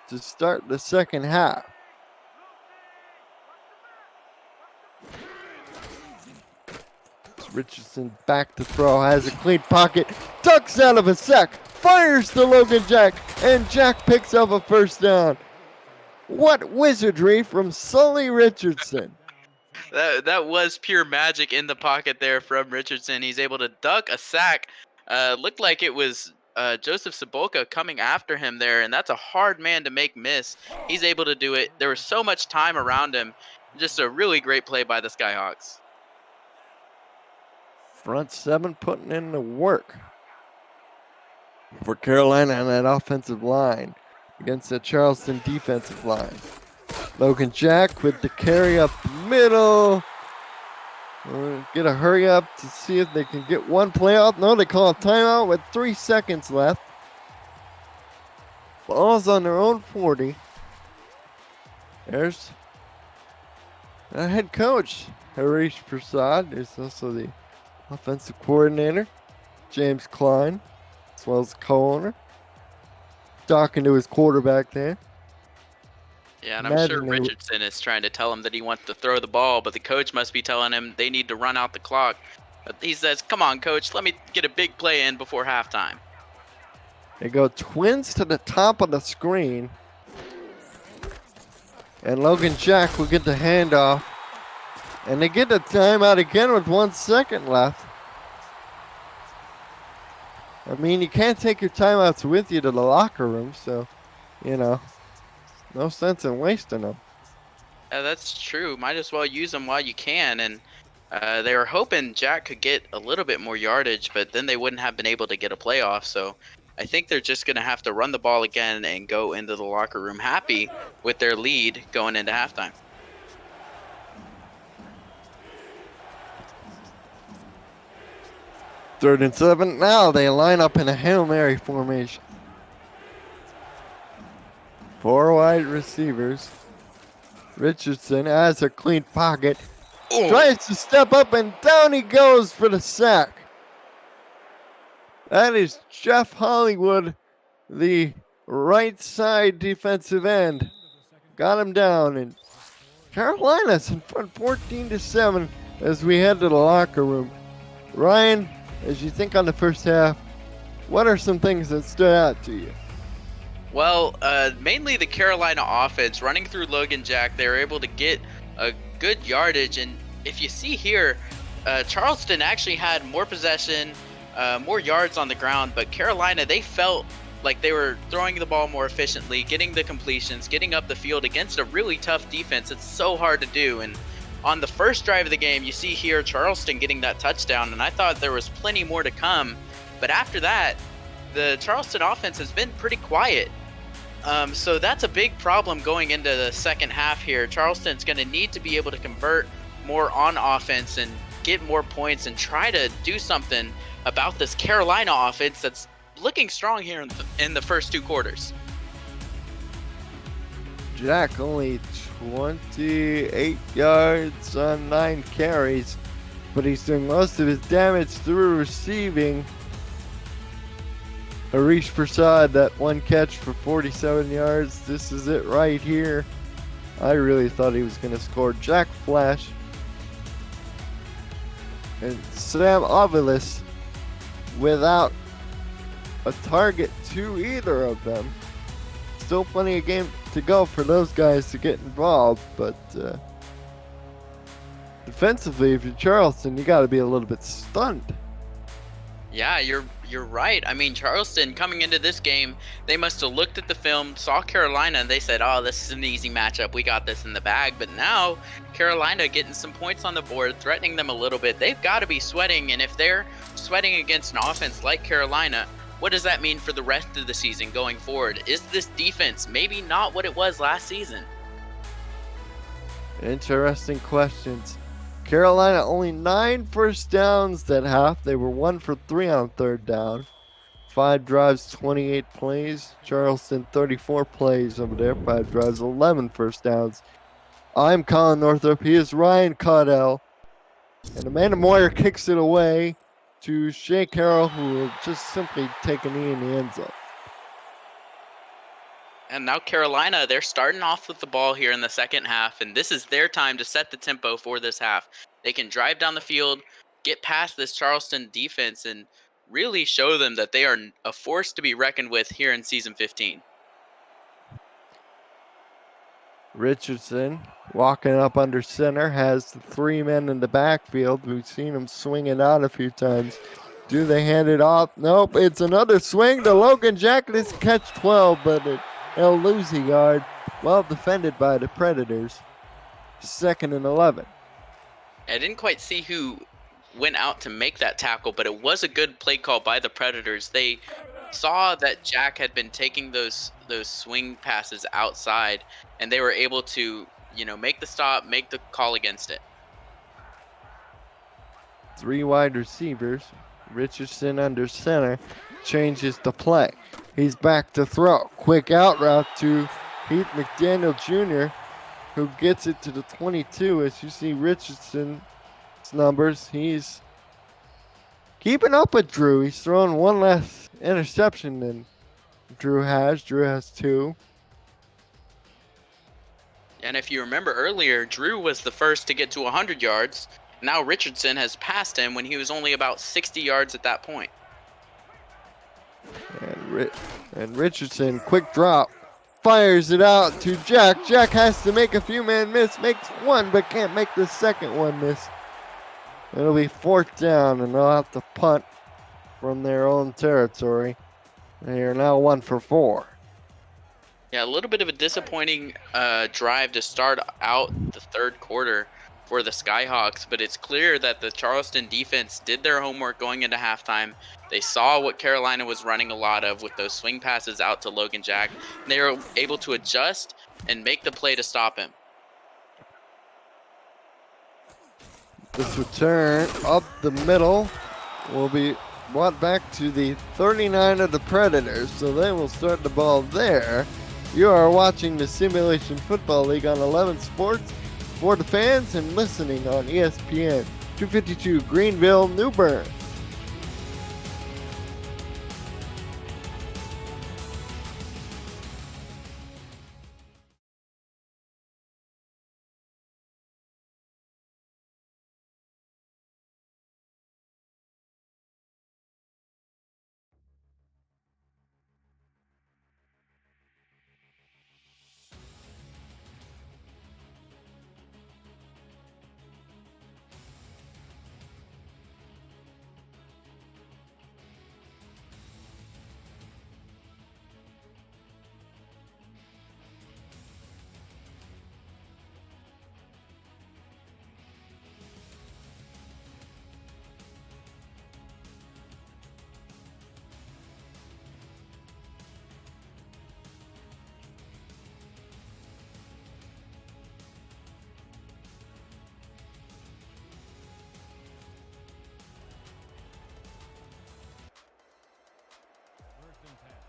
to start the second half. Richardson back to throw, has a clean pocket, ducks out of a sack, fires to Logan Jack, and Jack picks up a first down. What wizardry from Sully Richardson. That was pure magic in the pocket there from Richardson. He's able to duck a sack. Looked like it was Joseph Sabolka coming after him there, and that's a hard man to make miss. He's able to do it. There was so much time around him. Just a really great play by the Skyhawks. Front 7 putting in the work for Carolina on that offensive line against the Charleston defensive line. Logan Jack with the carry up the middle. Get a hurry up to see if they can get one play out. No, they call a timeout with 3 seconds left. Ball's on their own 40. There's the head coach, Harish Prasad. There's also the offensive coordinator, James Klein, as well as the co-owner, talking to his quarterback there. Yeah, and I'm sure Richardson is trying to tell him that he wants to throw the ball, but the coach must be telling him they need to run out the clock. But he says, come on, coach, let me get a big play in before halftime. They go twins to the top of the screen. And Logan Jack will get the handoff. And they get the timeout again with 1 second left. I mean, you can't take your timeouts with you to the locker room, so, no sense in wasting them. That's true. Might as well use them while you can. And they were hoping Jack could get a little bit more yardage, but then they wouldn't have been able to get a playoff. So I think they're just going to have to run the ball again and go into the locker room happy with their lead going into halftime. 3rd and 7. Now they line up in a Hail Mary formation. 4 wide receivers. Richardson has a clean pocket. Oh. Tries to step up and down he goes for the sack. That is Jeff Hollywood, the right side defensive end. Got him down, and Carolina's in front 14-7 as we head to the locker room. Ryan, as you think on the first half, what are some things that stood out to you? Well, mainly the Carolina offense running through Logan Jack. They were able to get a good yardage, and if you see here, Charleston actually had more possession, more yards on the ground, but Carolina, they felt like they were throwing the ball more efficiently, getting the completions, getting up the field against a really tough defense. It's so hard to do. And on the first drive of the game, you see here Charleston getting that touchdown, and I thought there was plenty more to come. But after that, the Charleston offense has been pretty quiet. So that's a big problem going into the second half here. Charleston's going to need to be able to convert more on offense and get more points and try to do something about this Carolina offense that's looking strong here in the first 2 quarters. Jack only 28 yards on 9 carries, but he's doing most of his damage through receiving. Harish Prasad, that 1 catch for 47 yards. This is it right here. I really thought he was going to score. Jack Flash and Sam Aviles without a target to either of them. Still plenty of game to go for those guys to get involved, but defensively, if you're Charleston, you got to be a little bit stunned. Yeah, you're right. I mean, Charleston coming into this game, they must have looked at the film, saw Carolina, and they said, "Oh, this is an easy matchup. We got this in the bag." But now Carolina getting some points on the board, threatening them a little bit. They've got to be sweating, and if they're sweating against an offense like Carolina, what does that mean for the rest of the season going forward? Is this defense maybe not what it was last season? Interesting questions. Carolina only 9 first downs that half. They were 1 for 3 on 3rd down. 5 drives, 28 plays. Charleston 34 plays over there. 5 drives, 11 first downs. I'm Colin Northrup. He is Ryan Caudell. And Amanda Moyer kicks it away to Shea Carroll, who will just simply take a knee in the end zone. And now Carolina, they're starting off with the ball here in the second half, and this is their time to set the tempo for this half. They can drive down the field, get past this Charleston defense, and really show them that they are a force to be reckoned with here in Season 15. Richardson walking up under center, has the 3 men in the backfield. We've seen him swing it out a few times. Do they hand it off? Nope, it's another swing to Logan Jack. This catch 12, but he'll lose a yard. Well defended by the Predators. 2nd and 11. I didn't quite see who went out to make that tackle, but it was a good play call by the Predators. They saw that Jack had been taking those swing passes outside, and they were able to, make the stop, make the call against it. 3 wide receivers. Richardson under center changes the play. He's back to throw. Quick out route to Heath McDaniel Jr., who gets it to the 22. As you see Richardson's numbers, he's keeping up with Drew. He's thrown 1 less interception than Drew has. Drew has 2. And if you remember earlier, Drew was the first to get to 100 yards. Now Richardson has passed him when he was only about 60 yards at that point. And Richardson, quick drop, fires it out to Jack. Jack has to make a few man miss, makes 1, but can't make the second one miss. It'll be 4th down, and they'll have to punt from their own territory. They are now 1 for 4. Yeah, a little bit of a disappointing drive to start out the 3rd quarter for the Skyhawks, but it's clear that the Charleston defense did their homework going into halftime. They saw what Carolina was running a lot of with those swing passes out to Logan Jack. They were able to adjust and make the play to stop him. This return up the middle will be brought back to the 39 of the Predators, so they will start the ball there. You are watching the Simulation Football League on 11 Sports for the fans and listening on ESPN 252 Greenville, New Bern.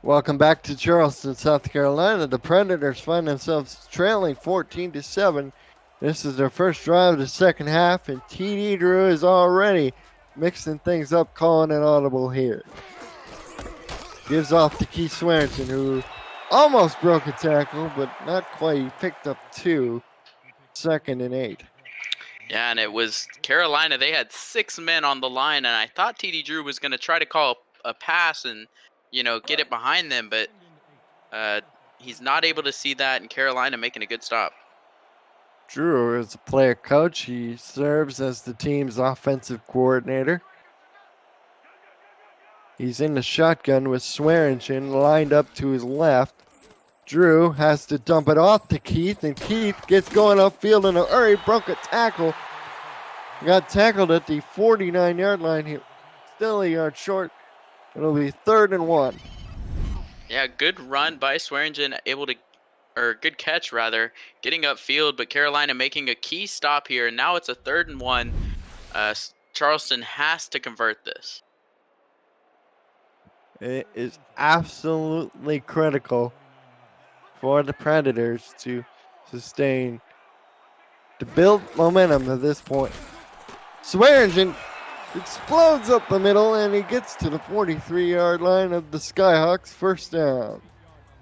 Welcome back to Charleston, South Carolina. The Predators find themselves trailing 14-7. This is their first drive of the second half, and TD Drew is already mixing things up, calling an audible here. Gives off to Keith Swearingen, who almost broke a tackle, but not quite. He picked up 2, 2nd and 8. Yeah, and it was Carolina. They had 6 men on the line, and I thought TD Drew was going to try to call a pass and, get it behind them, but he's not able to see that, and Carolina making a good stop. Drew is a player coach. He serves as the team's offensive coordinator. He's in the shotgun with Swearingen lined up to his left. Drew has to dump it off to Keith, and Keith gets going upfield in a hurry, broke a tackle. Got tackled at the 49-yard line. He still a yard short. It'll be 3rd and 1. Yeah, good run by Swearingen, good catch rather, getting upfield, but Carolina making a key stop here. And now it's a 3rd and 1. Charleston has to convert this. It is absolutely critical for the Predators to sustain, to build momentum at this point. Swearingen explodes up the middle, and he gets to the 43-yard line of the Skyhawks, first down.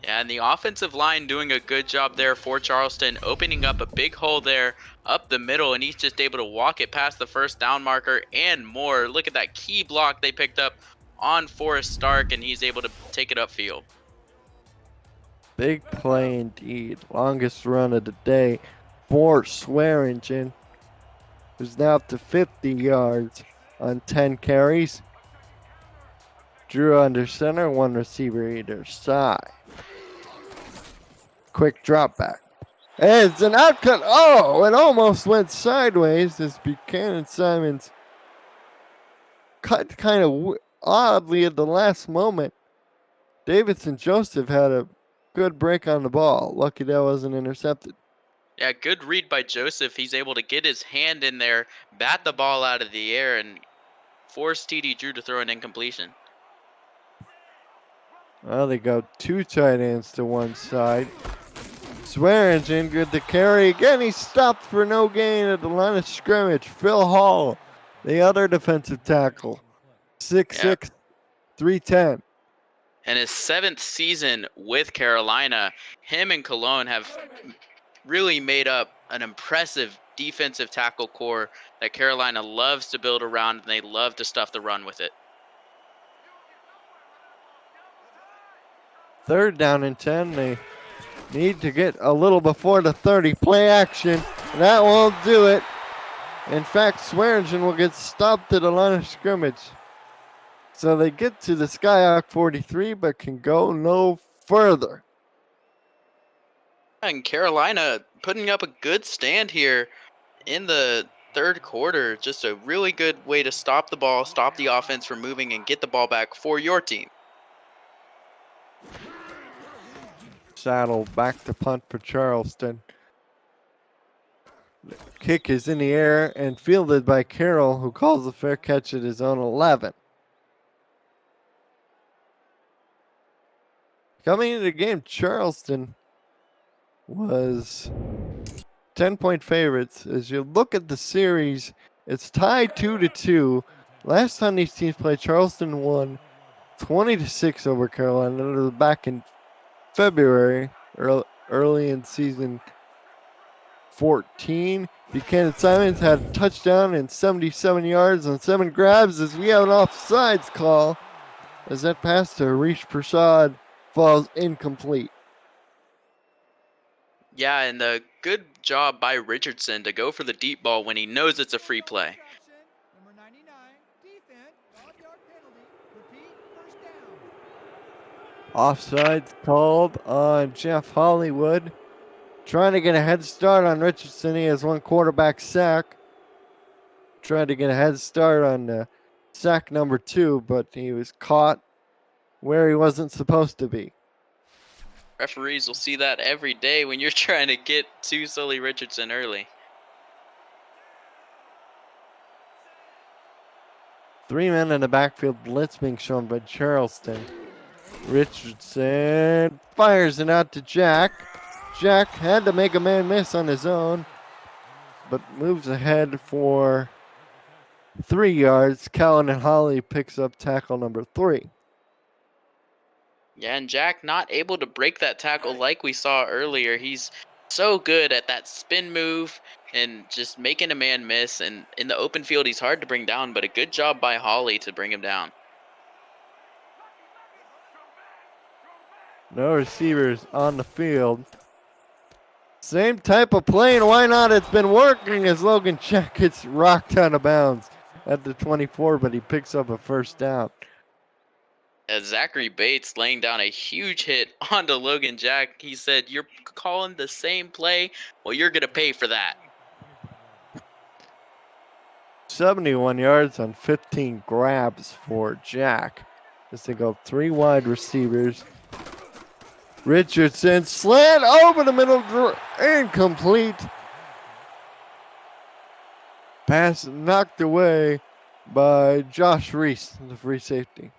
Yeah, and the offensive line doing a good job there for Charleston, opening up a big hole there up the middle, and he's just able to walk it past the first down marker and more. Look at that key block they picked up on Forrest Stark, and he's able to take it upfield. Big play indeed. Longest run of the day for Swearingen, who's now up to 50 yards on 10 carries. Drew under center, 1 receiver either side. Quick drop back. And it's an outcut. Oh, it almost went sideways as Buchanan Simons cut kind of oddly at the last moment. Davidson Joseph had a good break on the ball. Lucky that wasn't intercepted. Yeah, good read by Joseph. He's able to get his hand in there, bat the ball out of the air, and force TD Drew to throw an incompletion. Well, they go 2 tight ends to one side. Swearingen good to carry. Again, he stopped for no gain at the line of scrimmage. Phil Hall, the other defensive tackle. 6'6", 310. And his 7th season with Carolina, him and Cologne have really made up an impressive defensive tackle core that Carolina loves to build around, and they love to stuff the run with it. 3rd down and 10. They need to get a little before the 30. Play action. That won't do it. In fact, Swearingen will get stopped at the line of scrimmage. So they get to the Skyhawk 43, but can go no further. And Carolina putting up a good stand here in the 3rd quarter. Just a really good way to stop the ball, stop the offense from moving, and get the ball back for your team. Saddle back to punt for Charleston. The kick is in the air and fielded by Carroll, who calls a fair catch at his own 11. Coming into the game, Charleston was 10-point favorites. As you look at the series, it's tied 2-2. Last time these teams played, Charleston won 20-6 over Carolina. It was back in February, early in season 14. Buchanan Simons had a touchdown and 77 yards on 7 grabs as we have an offsides call as that pass to Harish Prasad falls incomplete. Yeah, and a good job by Richardson to go for the deep ball when he knows it's a free play. Offsides called on Jeff Hollywood. Trying to get a head start on Richardson. He has one quarterback sack. Trying to get a head start on sack number 2, but he was caught where he wasn't supposed to be. Referees will see that every day when you're trying to get to Sully Richardson early. 3 men in the backfield, blitz being shown by Charleston. Richardson fires it out to Jack. Jack had to make a man miss on his own, but moves ahead for 3 yards. Callan and Holly picks up tackle number 3. Yeah, and Jack not able to break that tackle like we saw earlier. He's so good at that spin move and just making a man miss. And in the open field, he's hard to bring down, but a good job by Holly to bring him down. No receivers on the field. Same type of play, and why not? It's been working as Logan Jack gets rocked out of bounds at the 24, but he picks up a first down. As Zachary Bates laying down a huge hit onto Logan Jack, he said, "You're calling the same play? Well, you're going to pay for that." 71 yards on 15 grabs for Jack as they go 3 wide receivers. Richardson slant over the middle, incomplete. Pass knocked away by Josh Reese, the free safety.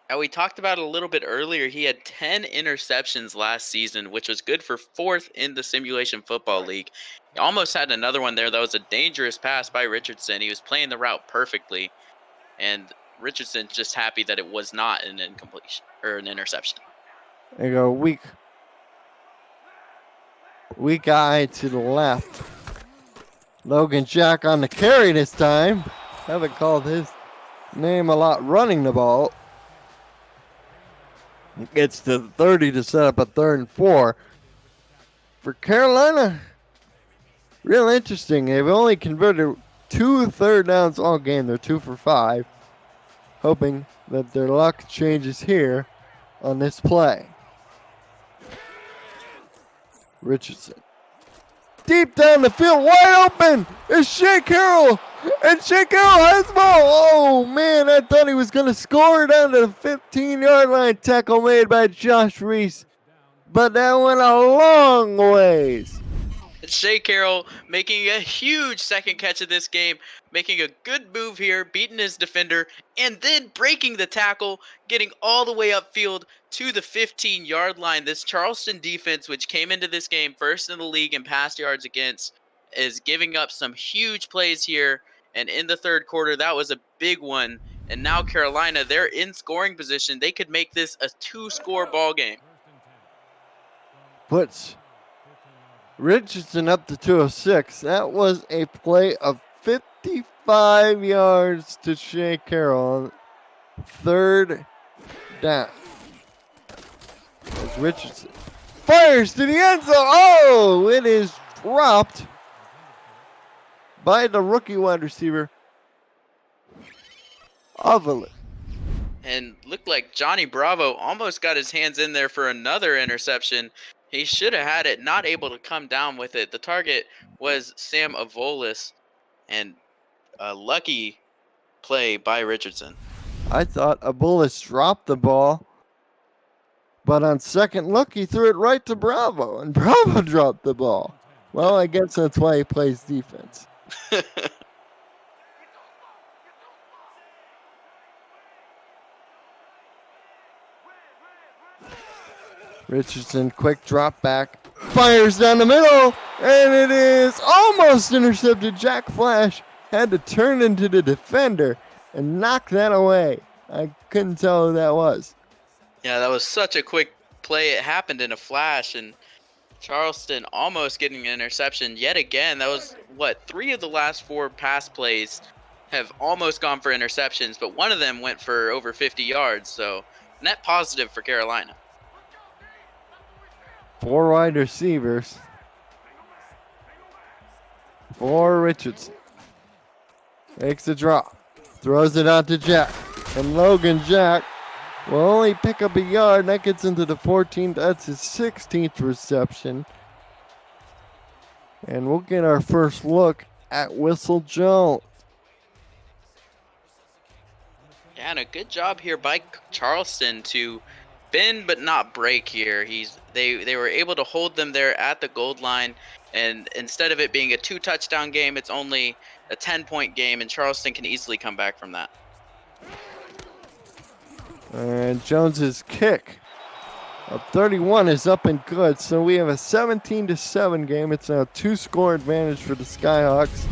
Now, we talked about it a little bit earlier. He had 10 interceptions last season, which was good for 4th in the Simulation Football League. He almost had another one there. That was a dangerous pass by Richardson. He was playing the route perfectly, and Richardson just happy that it was not an incompletion or an interception. They go weak eye to the left. Logan Jack on the carry this time. Haven't called his name a lot running the ball. Gets to the 30 to set up a 3rd and 4. For Carolina, real interesting. They've only converted 2 third downs all game. They're 2 for 5. Hoping that their luck changes here on this play. Richardson. Deep down the field, wide open, is Shea Carroll. And Shea Carroll has the ball. Oh, man, I thought he was going to score down to the 15-yard line. Tackle made by Josh Reese. But that went a long ways. Shea Carroll making a huge second catch of this game, making a good move here, beating his defender, and then breaking the tackle, getting all the way upfield to the 15-yard line. This Charleston defense, which came into this game first in the league in pass yards against, is giving up some huge plays here. And in the third quarter, that was a big one. And now Carolina, they're in scoring position. They could make this a 2-score ball game. Puts Richardson up to 206. That was a play of 55 yards to Shea Carroll. 3rd down. As Richardson fires to the end zone. Oh, it is dropped by the rookie wide receiver, Ovalit. And looked like Johnny Bravo almost got his hands in there for another interception. He should have had it, not able to come down with it. The target was Sam Avolis, and a lucky play by Richardson. I thought Abulis dropped the ball, but on second look, he threw it right to Bravo, and Bravo dropped the ball. Well, I guess that's why he plays defense. Richardson, quick drop back, fires down the middle, and it is almost intercepted. Jack Flash had to turn into the defender and knock that away. I couldn't tell who that was. Yeah, that was such a quick play. It happened in a flash, and Charleston almost getting an interception yet again. That was, what, 3 of the last 4 pass plays have almost gone for interceptions, but one of them went for over 50 yards, so net positive for Carolina. 4 wide receivers for Richardson. Makes the drop, throws it out to Jack, and Logan Jack will only pick up a yard. That gets into the 14th. That's his 16th reception. And we'll get our first look at Whistle Jones. Yeah, and a good job here by Charleston to bend but not break here. They were able to hold them there at the goal line, and instead of it being a 2-touchdown game, it's only a 10-point game, and Charleston can easily come back from that. And Jones's kick of 31 is up and good, so we have a 17-7 game. It's now a 2-score advantage for the Skyhawks.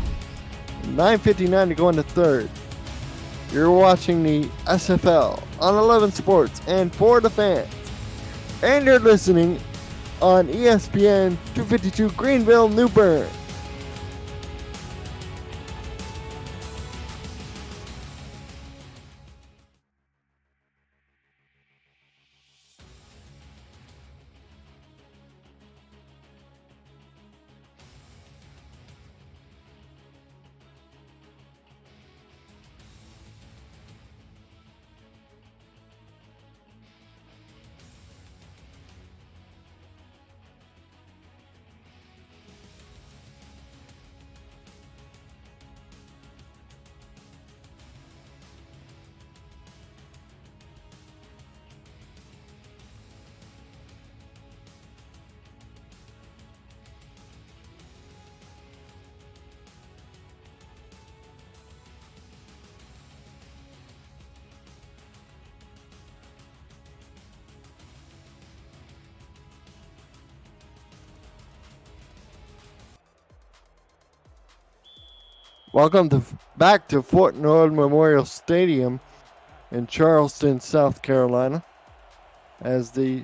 9:59 to go in the third. You're watching the SFL on 11 Sports and for the fans. And you're listening on ESPN 252 Greenville, New Bern. Welcome back to Fort North Memorial Stadium in Charleston, South Carolina, as the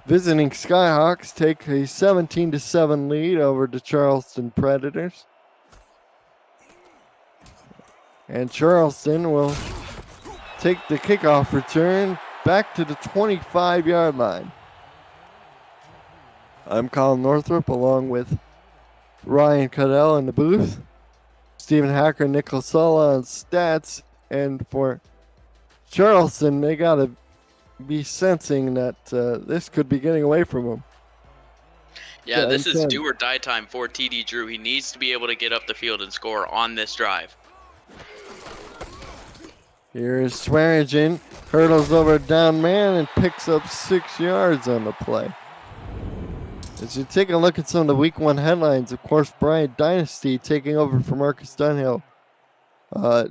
visiting Skyhawks take a 17-7 lead over the Charleston Predators. And Charleston will take the kickoff return back to the 25-yard line. I'm Colin Northrup along with Ryan Cadell in the booth. Stephen Hacker, Nicholas Sulla on stats, and for Charleston, they got to be sensing that this could be getting away from them. Yeah, this is do or die time for TD Drew. He needs to be able to get up the field and score on this drive. Here's Swearingen, hurdles over a down man and picks up 6 yards on the play. As you take a look at some of the Week 1 headlines, of course, Bryant Dynasty taking over for Marcus Dunhill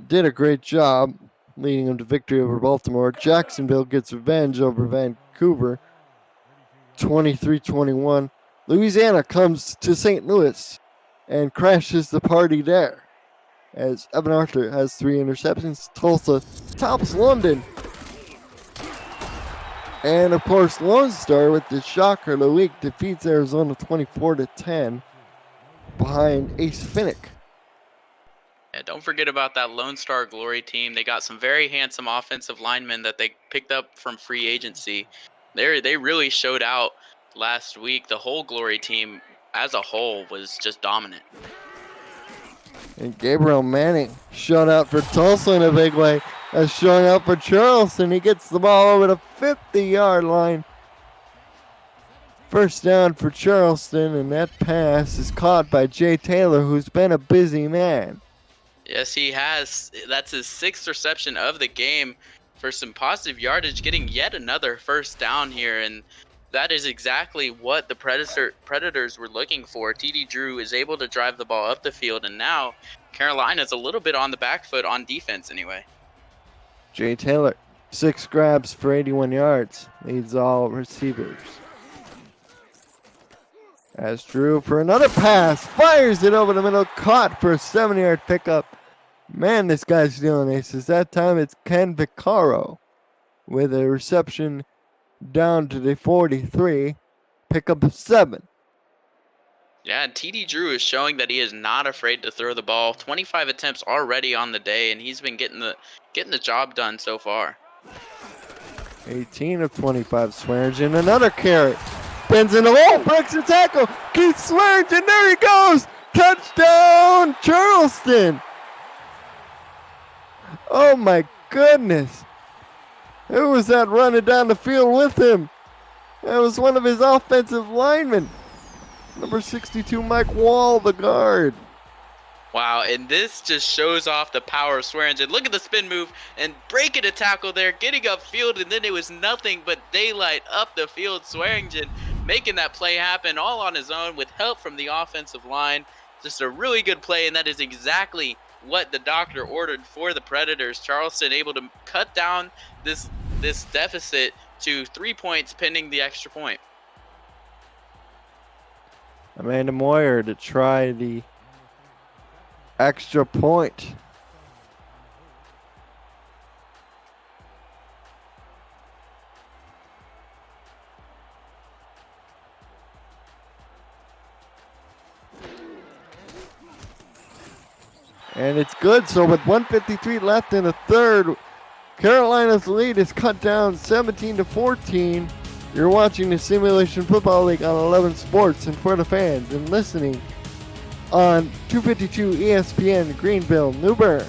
did a great job leading them to victory over Baltimore. Jacksonville gets revenge over Vancouver, 23-21. Louisiana comes to St. Louis and crashes the party there, as Evan Arthur has 3 interceptions. Tulsa tops London. And of course, Lone Star with the shocker of the week defeats Arizona 24-10 behind Ace Finnick. Yeah, don't forget about that Lone Star Glory team. They got some very handsome offensive linemen that they picked up from free agency. They really showed out last week. The whole Glory team as a whole was just dominant. And Gabriel Manning showed out for Tulsa in a big way. As showing out for Charleston. He gets the ball over the 50-yard line. First down for Charleston, and that pass is caught by Jay Taylor, who's been a busy man. Yes, he has. That's his 6th reception of the game for some positive yardage, getting yet another first down here, and that is exactly what the Predators were looking for. TD Drew is able to drive the ball up the field, and now Carolina's a little bit on the back foot on defense anyway. Jay Taylor, 6 grabs for 81 yards, leads all receivers. As Drew for another pass, fires it over the middle, caught for a 7-yard pickup. Man, this guy's stealing aces. That time it's Ken Vicaro with a reception down to the 43, pickup of 7. Yeah, and TD Drew is showing that he is not afraid to throw the ball. 25 attempts already on the day, and he's been getting the job done so far. 18 of 25, Swearingen, another carry. Bends in the hole, breaks the tackle. Keith Swearingen, there he goes. Touchdown, Charleston. Oh my goodness. Who was that running down the field with him? That was one of his offensive linemen. Number 62, Mike Wall, the guard. Wow, and this just shows off the power of Swearingen. Look at the spin move and breaking a tackle there, getting upfield, and then it was nothing but daylight up the field. Swearingen making that play happen all on his own with help from the offensive line. Just a really good play, and that is exactly what the doctor ordered for the Predators. Charleston able to cut down this deficit to 3 points pending the extra point. Amanda Moyer to try the extra point. And it's good. So with 1:53 left in the third, Carolina's lead is cut down 17-14. You're watching the Simulation Football League on 11 Sports and for the fans, and listening on 252 ESPN Greenville, New Bern.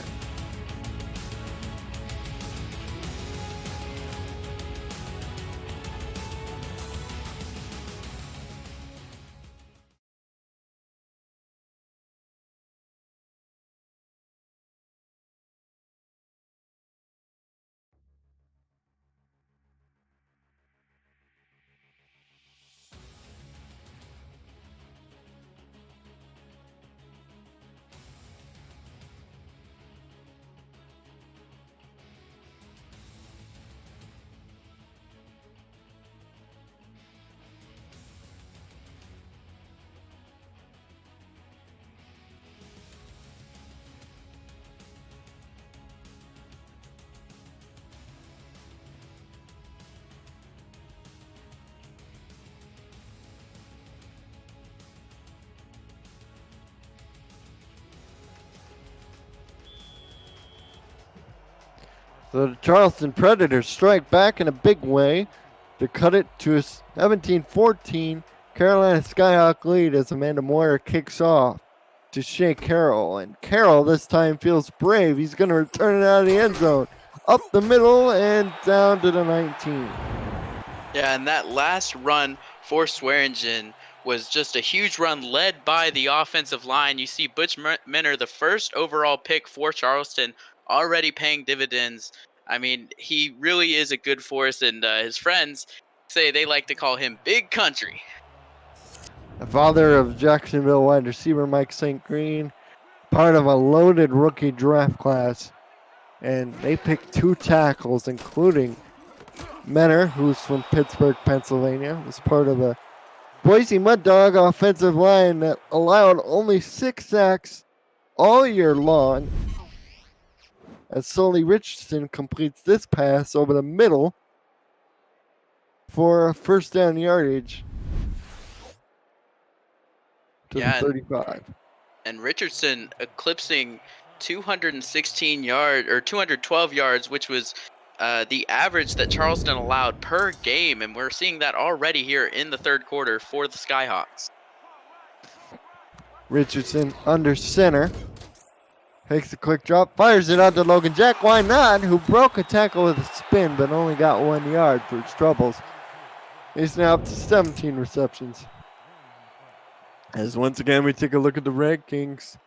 So the Charleston Predators strike back in a big way to cut it to a 17-14 Carolina Skyhawk lead as Amanda Moyer kicks off to Shea Carroll. And Carroll this time feels brave. He's going to return it out of the end zone. Up the middle and down to the 19. Yeah, and that last run for Swearingen was just a huge run led by the offensive line. You see Butch Minner, the first overall pick for Charleston, already paying dividends. I mean, he really is a good force, and his friends say they like to call him Big Country. The father of Jacksonville wide receiver Mike St. Green, part of a loaded rookie draft class. And they picked 2 tackles, including Menner, who's from Pittsburgh, Pennsylvania, was part of a Boise Mud Dog offensive line that allowed only 6 sacks all year long. As Sully Richardson completes this pass over the middle for a first down yardage to the 35. And Richardson eclipsing 212 yards, which was the average that Charleston allowed per game, and we're seeing that already here in the third quarter for the Skyhawks. Richardson under center. Takes a quick drop, fires it out to Logan Jack. Why not? Who broke a tackle with a spin, but only got 1 yard for his troubles. He's now up to 17 receptions. As once again we take a look at the rankings.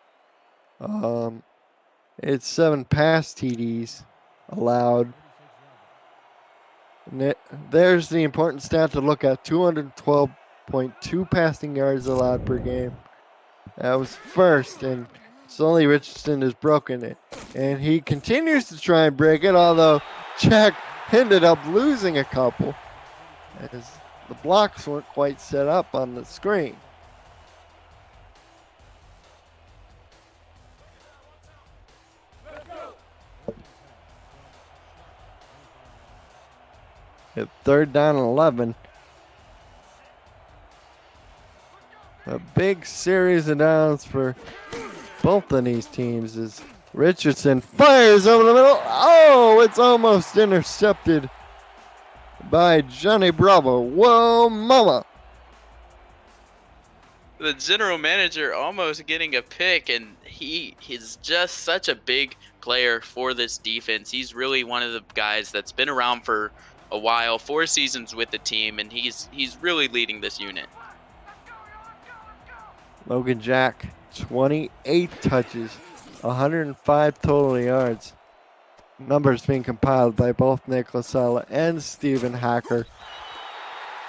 It's 7 pass TDs allowed. And there's the important stat to look at: 212.2 passing yards allowed per game. That was first, and Sully Richardson has broken it. And he continues to try and break it, although Jack ended up losing a couple as the blocks weren't quite set up on the screen. At 3rd down and 11. A big series of downs for both of these teams as Richardson fires over the middle. Oh, it's almost intercepted by Johnny Bravo. Whoa, mama. The general manager almost getting a pick, and he's just such a big player for this defense. He's really one of the guys that's been around for a while, 4 seasons with the team, and he's really leading this unit. Logan Jack, 28 touches, 105 total yards. Numbers being compiled by both Nick Lasala and Stephen Hacker,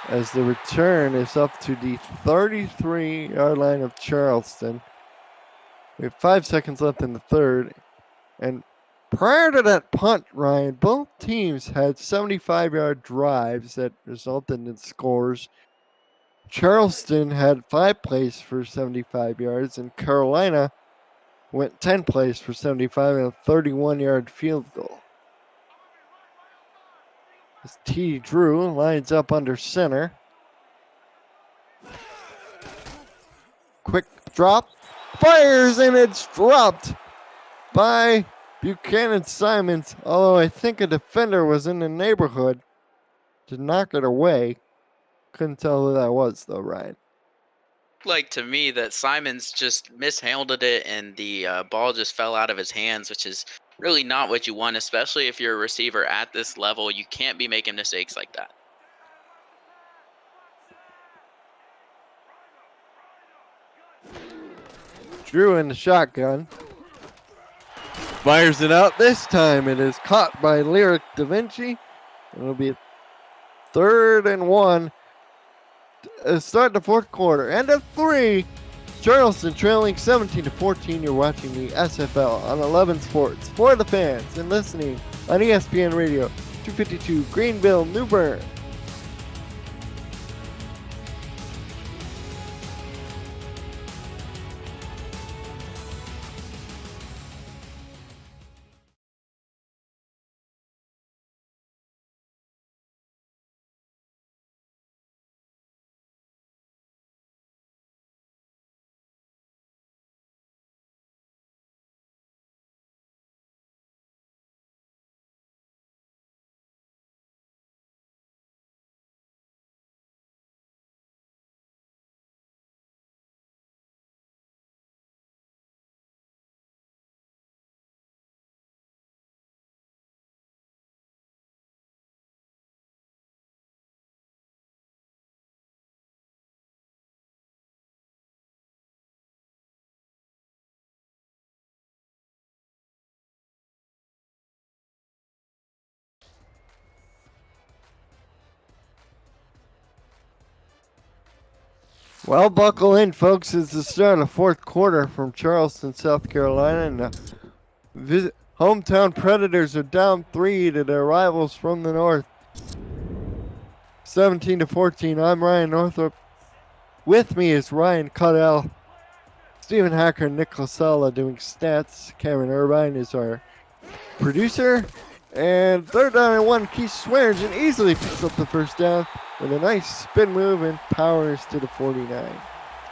as the return is up to the 33-yard line of Charleston. We have 5 seconds left in the third. And prior to that punt, Ryan, both teams had 75-yard drives that resulted in scores. Charleston had 5 plays for 75 yards, and Carolina went 10 plays for 75 and a 31-yard field goal. As T. Drew lines up under center. Quick drop. Fires, and it's dropped by Buchanan Simons. Although I think a defender was in the neighborhood to knock it away. Couldn't tell who that was, though, Ryan. Like, to me, that Simons just mishandled it, and the ball just fell out of his hands, which is really not what you want, especially if you're a receiver at this level. You can't be making mistakes like that. Drew in the shotgun. Fires it out. This time it is caught by Lyric Da Vinci. It'll be 3rd and 1. Start the 4th quarter. End of 3. Charleston trailing 17-14. You're watching the SFL on 11 Sports for the fans and listening on ESPN Radio 252 Greenville, New Bern. Well, buckle in, folks. It's the start of the 4th quarter from Charleston, South Carolina. And hometown Predators are down 3 to their rivals from the north. 17-14. I'm Ryan Northrop. With me is Ryan Cuddell, Stephen Hacker, and Nick Lasala doing stats. Cameron Irvine is our producer. And 3rd down and 1, Keith Swearingen easily picks up the 1st down with a nice spin move and powers to the 49.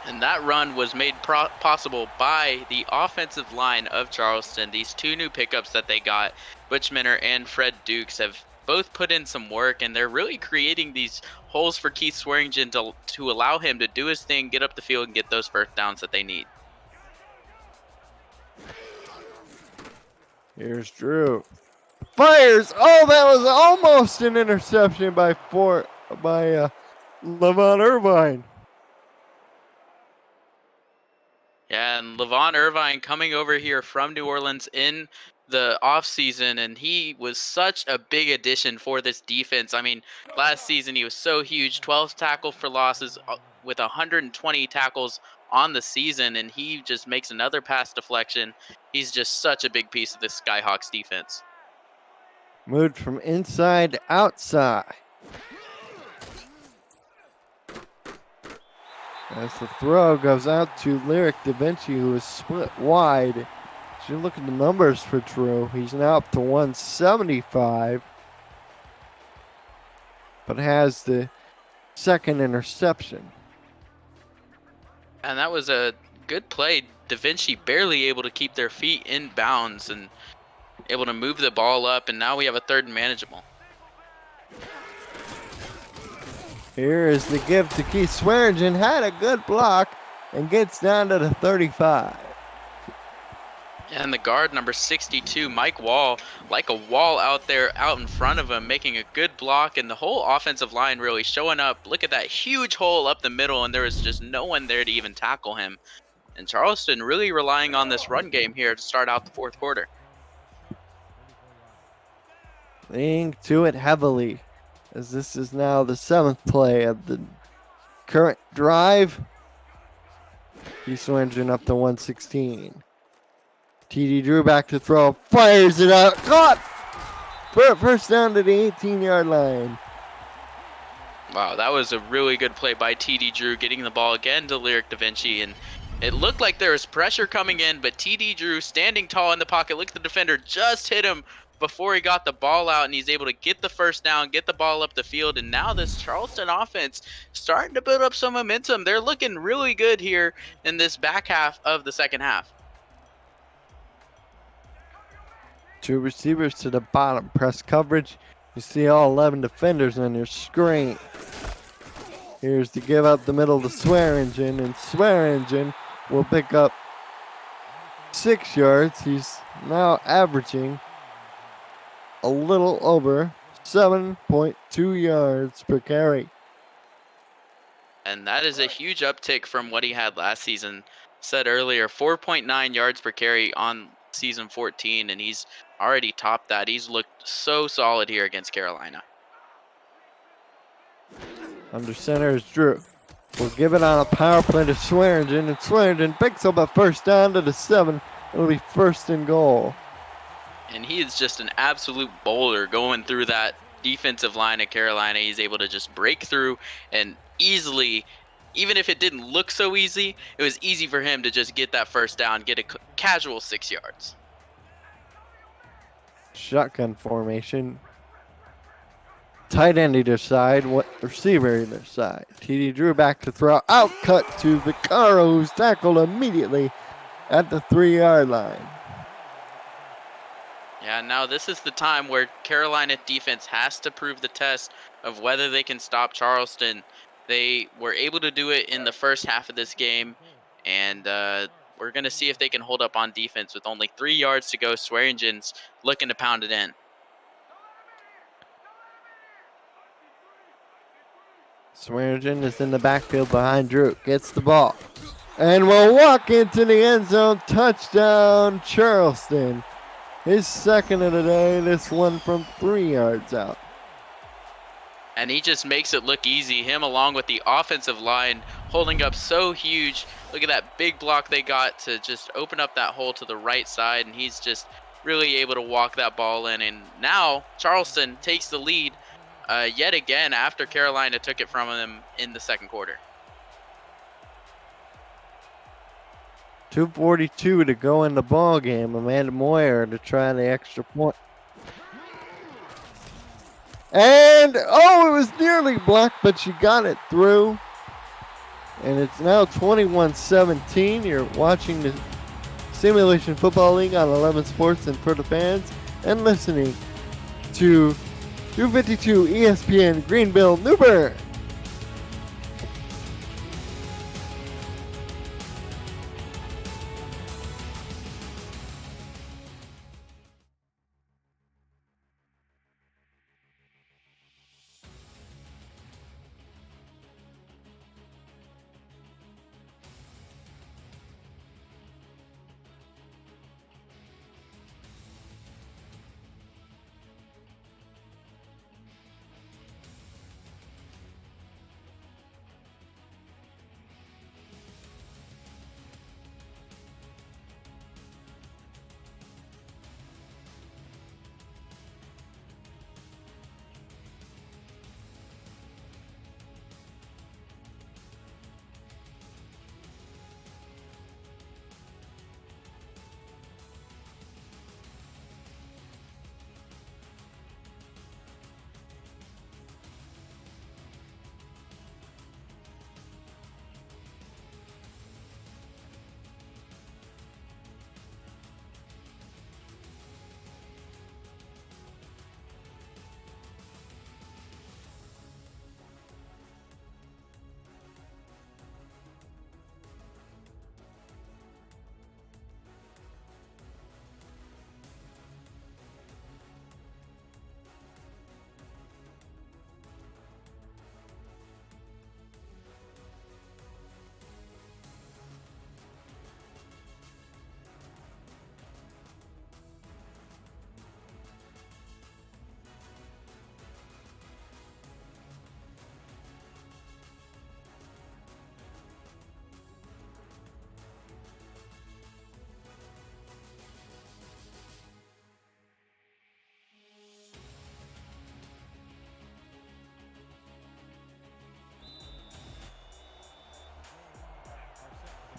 And that run was made possible by the offensive line of Charleston. These 2 new pickups that they got, Butch Minner and Fred Dukes, have both put in some work, and they're really creating these holes for Keith Swearingen to allow him to do his thing, get up the field, and get those 1st downs that they need. Here's Drew. Fires! Oh, that was almost an interception by Levon Irvine. Yeah, and Levon Irvine coming over here from New Orleans in the offseason, and he was such a big addition for this defense. I mean, last season he was so huge, 12 tackles for losses with 120 tackles on the season, and he just makes another pass deflection. He's just such a big piece of this Skyhawks defense. Moved from inside to outside. As the throw goes out to Lyric Da Vinci, who is split wide. As you look at the numbers for Drew, he's now up to 175. but has the second interception. And that was a good play. Da Vinci barely able to keep their feet in bounds and able to move the ball up, and now we have a 3rd and manageable. Here is the give to Keith Swearingen. Had a good block and gets down to the 35. And the guard, number 62, Mike Wall, like a wall out there out in front of him, making a good block, and the whole offensive line really showing up. Look at that huge hole up the middle, and there was just no one there to even tackle him. And Charleston really relying on this run game here to start out the 4th quarter. Leaning to it heavily, as this is now the 7th play of the current drive. Keith Swearingen up to 116. TD Drew back to throw, fires it out, caught for a first down to the 18-yard line. Wow, that was a really good play by TD Drew, getting the ball again to Lyric Da Vinci, and it looked like there was pressure coming in, but TD Drew standing tall in the pocket. Look at the defender, just hit him before he got the ball out, and he's able to get the first down, get the ball up the field, and now this Charleston offense starting to build up some momentum. They're looking really good here in this back half of the 2nd half. 2 receivers to the bottom. Press coverage. You see all 11 defenders on your screen. Here's the give up the middle to Swearingen, and Swearingen will pick up 6 yards. He's now averaging a little over 7.2 yards per carry. And that is a huge uptick from what he had last season. Said earlier, 4.9 yards per carry on season 14, and he's already topped that. He's looked so solid here against Carolina. Under center is Drew. We'll give it on a power play to Swearingen, and Swearingen picks up a first down to the 7. It'll be 1st and goal. And he is just an absolute boulder going through that defensive line at Carolina. He's able to just break through and easily, even if it didn't look so easy, it was easy for him to just get that first down, get a casual 6 yards. Shotgun formation. Tight end either side, receiver either side. TD Drew back to throw, out cut to Vaccaro, who's tackled immediately at the 3-yard line. Yeah, now this is the time where Carolina defense has to prove the test of whether they can stop Charleston. They were able to do it in the first half of this game, and we're going to see if they can hold up on defense with only 3 yards to go. Swearingen's looking to pound it in. Swearingen is in the backfield behind Drew, gets the ball, and will walk into the end zone. Touchdown, Charleston. His 2nd of the day, this one from 3 yards out. And he just makes it look easy. Him along with the offensive line holding up so huge. Look at that big block they got to just open up that hole to the right side. And he's just really able to walk that ball in. And now Charleston takes the lead yet again after Carolina took it from them in the 2nd quarter. 2:42 to go in the ball game. Amanda Moyer to try the extra point. And, it was nearly blocked, but she got it through. And it's now 21-17. You're watching the Simulation Football League on 11 Sports and for the fans, and listening to 252 ESPN Greenville, New Bern.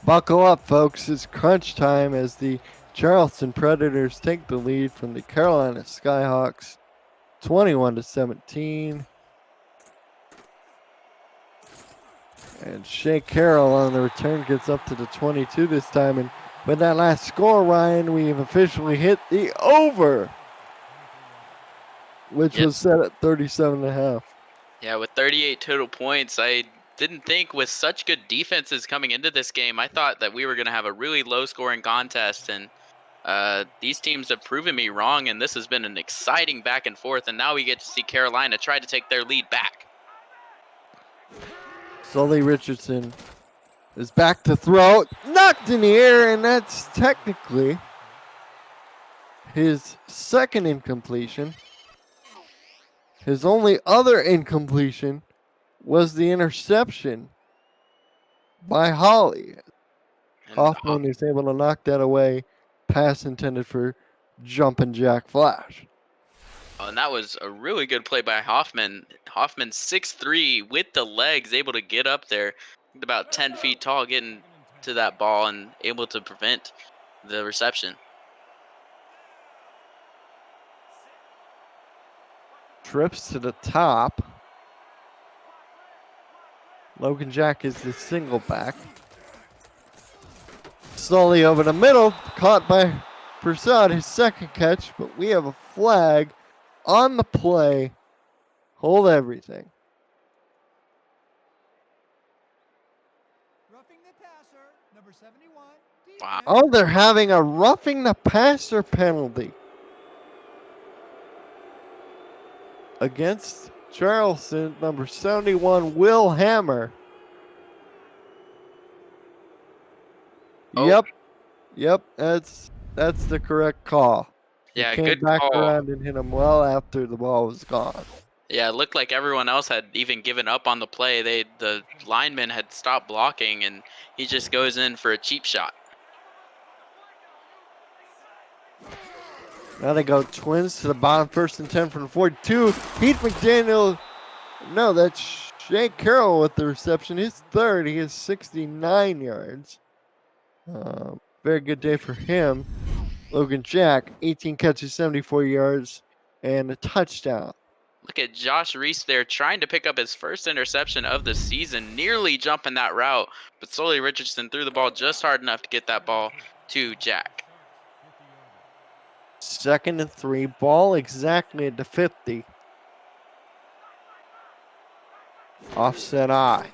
Buckle up, folks. It's crunch time as the Charleston Predators take the lead from the Carolina Skyhawks 21-17. And Shea Carroll on the return gets up to the 22 this time. And with that last score, Ryan, we've officially hit the over, which was set at 37.5. Yeah, with 38 total points, I didn't think with such good defenses coming into this game, I thought that we were going to have a really low-scoring contest, and these teams have proven me wrong, and this has been an exciting back and forth, and now we get to see Carolina try to take their lead back. Sully Richardson is back to throw. Knocked in the air, and that's technically his second incompletion. His only other incompletion was the interception by Holly. And Hoffman is able to knock that away. Pass intended for Jumpin' Jack Flash. and that was a really good play by Hoffman. Hoffman 6'3", with the legs, able to get up there, about 10 feet tall, getting to that ball and able to prevent the reception. Trips to the top. Logan Jack is the single back. Sully over the middle, caught by Prasad, his second catch, but we have a flag on the play. Hold everything. Roughing the passer, number 71. Wow. Oh, they're having a roughing the passer penalty against Charleston, number 71, Will Hammer. Oh. Yep, that's the correct call. Yeah, he came good back call. around and hit him well after the ball was gone. Yeah, it looked like everyone else had even given up on the play. The lineman had stopped blocking, and he just goes in for a cheap shot. Now they go Twins to the bottom, 1st and 10 from the 42. Heath McDaniel, no, that's Shea Carroll with the reception. His third, he has 69 yards. Very good day for him. Logan Jack, 18 catches, 74 yards, and a touchdown. Look at Josh Reese there trying to pick up his first interception of the season, nearly jumping that route, but Sully Richardson threw the ball just hard enough to get that ball to Jack. 2nd and 3, ball exactly at the 50. Offset eye.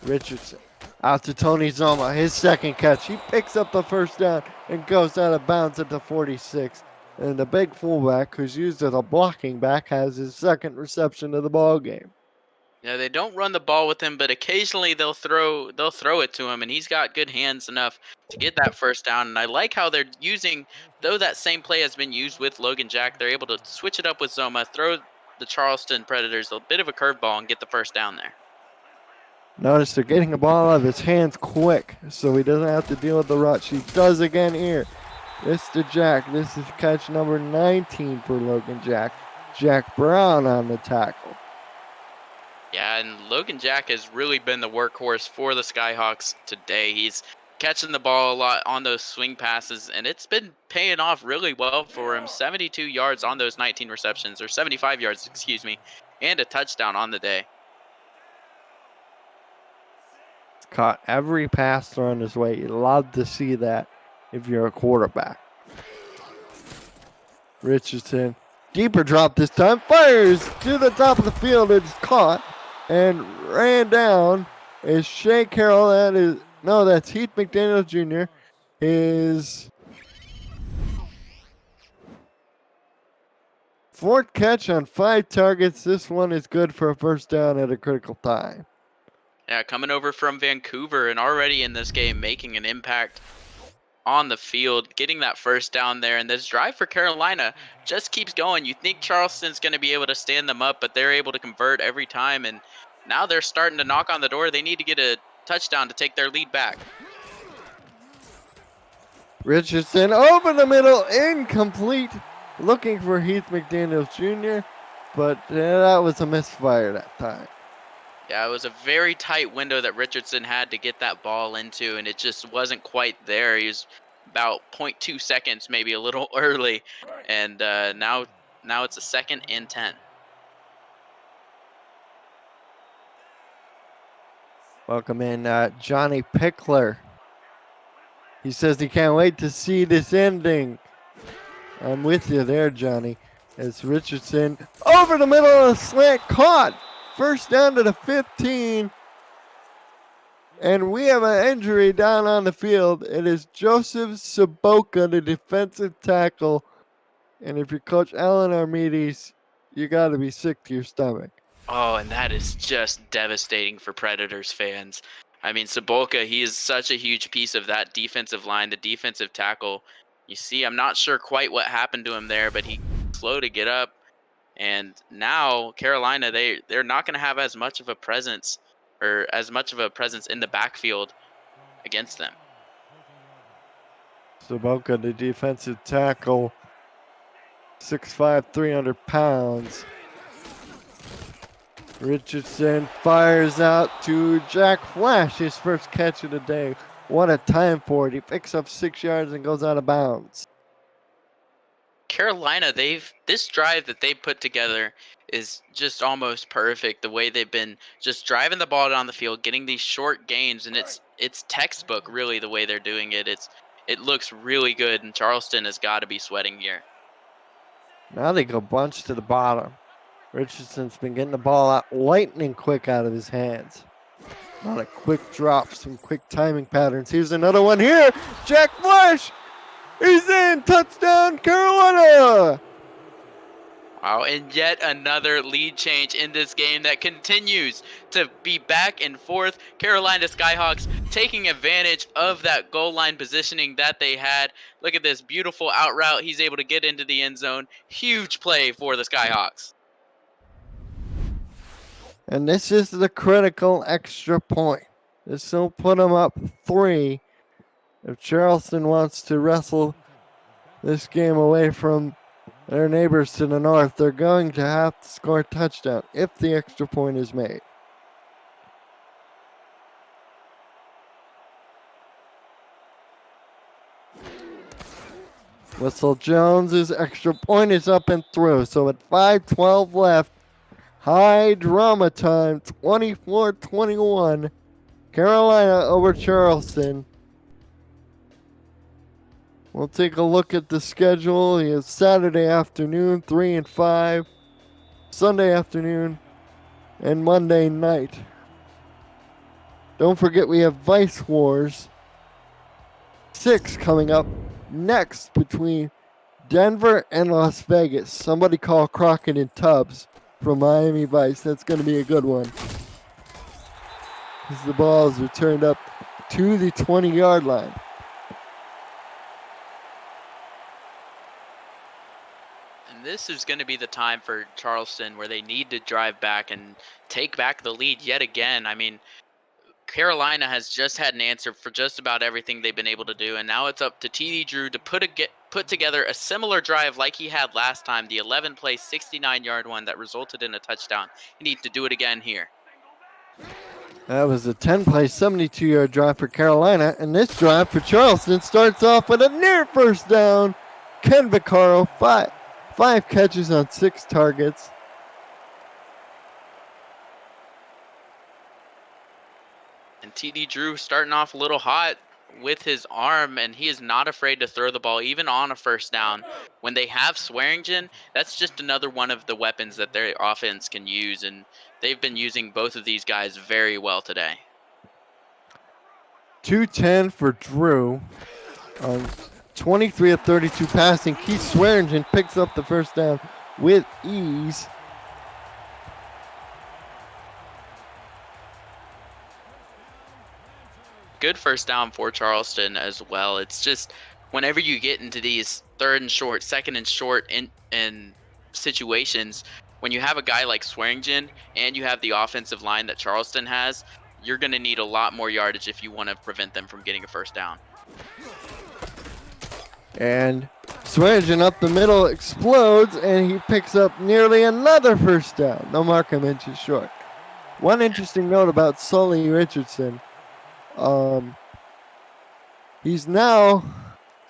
Richardson out to Tony Zoma, his second catch. He picks up the first down and goes out of bounds at the 46. And the big fullback, who's used as a blocking back, has his second reception of the ball game. Yeah, they don't run the ball with him, but occasionally they'll throw it to him, and he's got good hands enough to get that first down. And I like how they're using, though that same play has been used with Logan Jack, they're able to switch it up with Zoma, throw the Charleston Predators a bit of a curveball and get the first down there. Notice they're getting the ball out of his hands quick, so he doesn't have to deal with the rush. He does again here. This to Jack. This is catch number 19 for Logan Jack. Jack Brown on the tackle. Yeah, and Logan Jack has really been the workhorse for the Skyhawks today. He's catching the ball a lot on those swing passes, and it's been paying off really well for him. 72 yards on those 19 receptions, or 75 yards, excuse me, and a touchdown on the day. He's caught every pass thrown his way. You love to see that if you're a quarterback. Richardson, deeper drop this time, fires to the top of the field. It's caught and ran down. Is Shea Carroll. That's Heath McDaniel Jr. His 4th catch on 5 targets. This one is good for a first down at a critical time. Yeah, coming over from Vancouver and already in this game making an impact on the field, getting that first down there. And this drive for Carolina just keeps going. You think Charleston's going to be able to stand them up, but they're able to convert every time. And now they're starting to knock on the door. They need to get a touchdown to take their lead back. Richardson over the middle, incomplete. Looking for Heath McDaniel Jr., but that was a misfire that time. Yeah, it was a very tight window that Richardson had to get that ball into, and it just wasn't quite there. He was about 0.2 seconds, maybe a little early, and now it's a 2nd and 10. Welcome in Johnny Pickler. He says he can't wait to see this ending. I'm with you there, Johnny. As Richardson over the middle of the slant, caught. First down to the 15. And we have an injury down on the field. It is Joseph Saboka, the defensive tackle. And if you're Coach Alan Armides, you got to be sick to your stomach. Oh, and that is just devastating for Predators fans. I mean, Sabolka, he is such a huge piece of that defensive line, the defensive tackle. You see, I'm not sure quite what happened to him there, but he's slow to get up. And now Carolina, they're not going to have as much of a presence in the backfield against them. Saboka, the defensive tackle, 6'5", 300 pounds. Richardson fires out to Jack Flash, his first catch of the day. What a time for it. He picks up 6 yards and goes out of bounds. Carolina, this drive that they put together is just almost perfect. The way they've been just driving the ball down the field, getting these short gains, and it's textbook really the way they're doing it. It looks really good, and Charleston has got to be sweating here. Now they go bunch to the bottom. Richardson's been getting the ball out lightning quick out of his hands. A lot of quick drops, some quick timing patterns. Here's another one here. Jack Flash. He's in. Touchdown, Carolina. Wow, and yet another lead change in this game that continues to be back and forth. Carolina Skyhawks taking advantage of that goal line positioning that they had. Look at this beautiful out route. He's able to get into the end zone. Huge play for the Skyhawks. And this is the critical extra point. This will put them up 3. If Charleston wants to wrestle this game away from their neighbors to the north, they're going to have to score a touchdown if the extra point is made. Whistle Jones's extra point is up and through. So at 5:12 left, high drama time, 24-21. Carolina over Charleston. We'll take a look at the schedule. He has Saturday afternoon, 3 and 5, Sunday afternoon, and Monday night. Don't forget we have Vice Wars 6 coming up next between Denver and Las Vegas. Somebody call Crockett and Tubbs from Miami Vice. That's going to be a good one. As the ball is returned up to the 20-yard line. And this is going to be the time for Charleston where they need to drive back and take back the lead yet again. I mean, Carolina has just had an answer for just about everything they've been able to do, and now it's up to TD Drew to put together a similar drive like he had last time, the 11-play, 69-yard one that resulted in a touchdown. He needs to do it again here. That was a 10-play, 72-yard drive for Carolina, and this drive for Charleston starts off with a near first down. Ken Vaccaro, five catches on 6 targets. And TD Drew starting off a little hot with his arm, and he is not afraid to throw the ball even on a first down. When they have Swearingen, that's just another one of the weapons that their offense can use, and they've been using both of these guys very well today. 210 for Drew on 23 of 32 passing. Keith Swearingen picks up the first down with ease. Good first down for Charleston as well. It's just whenever you get into these third and short, second and short in situations, when you have a guy like Swearingen and you have the offensive line that Charleston has, you're going to need a lot more yardage if you want to prevent them from getting a first down. And Swearingen up the middle explodes, and he picks up nearly another first down. No mark inches short. One interesting note about Sully Richardson. He's now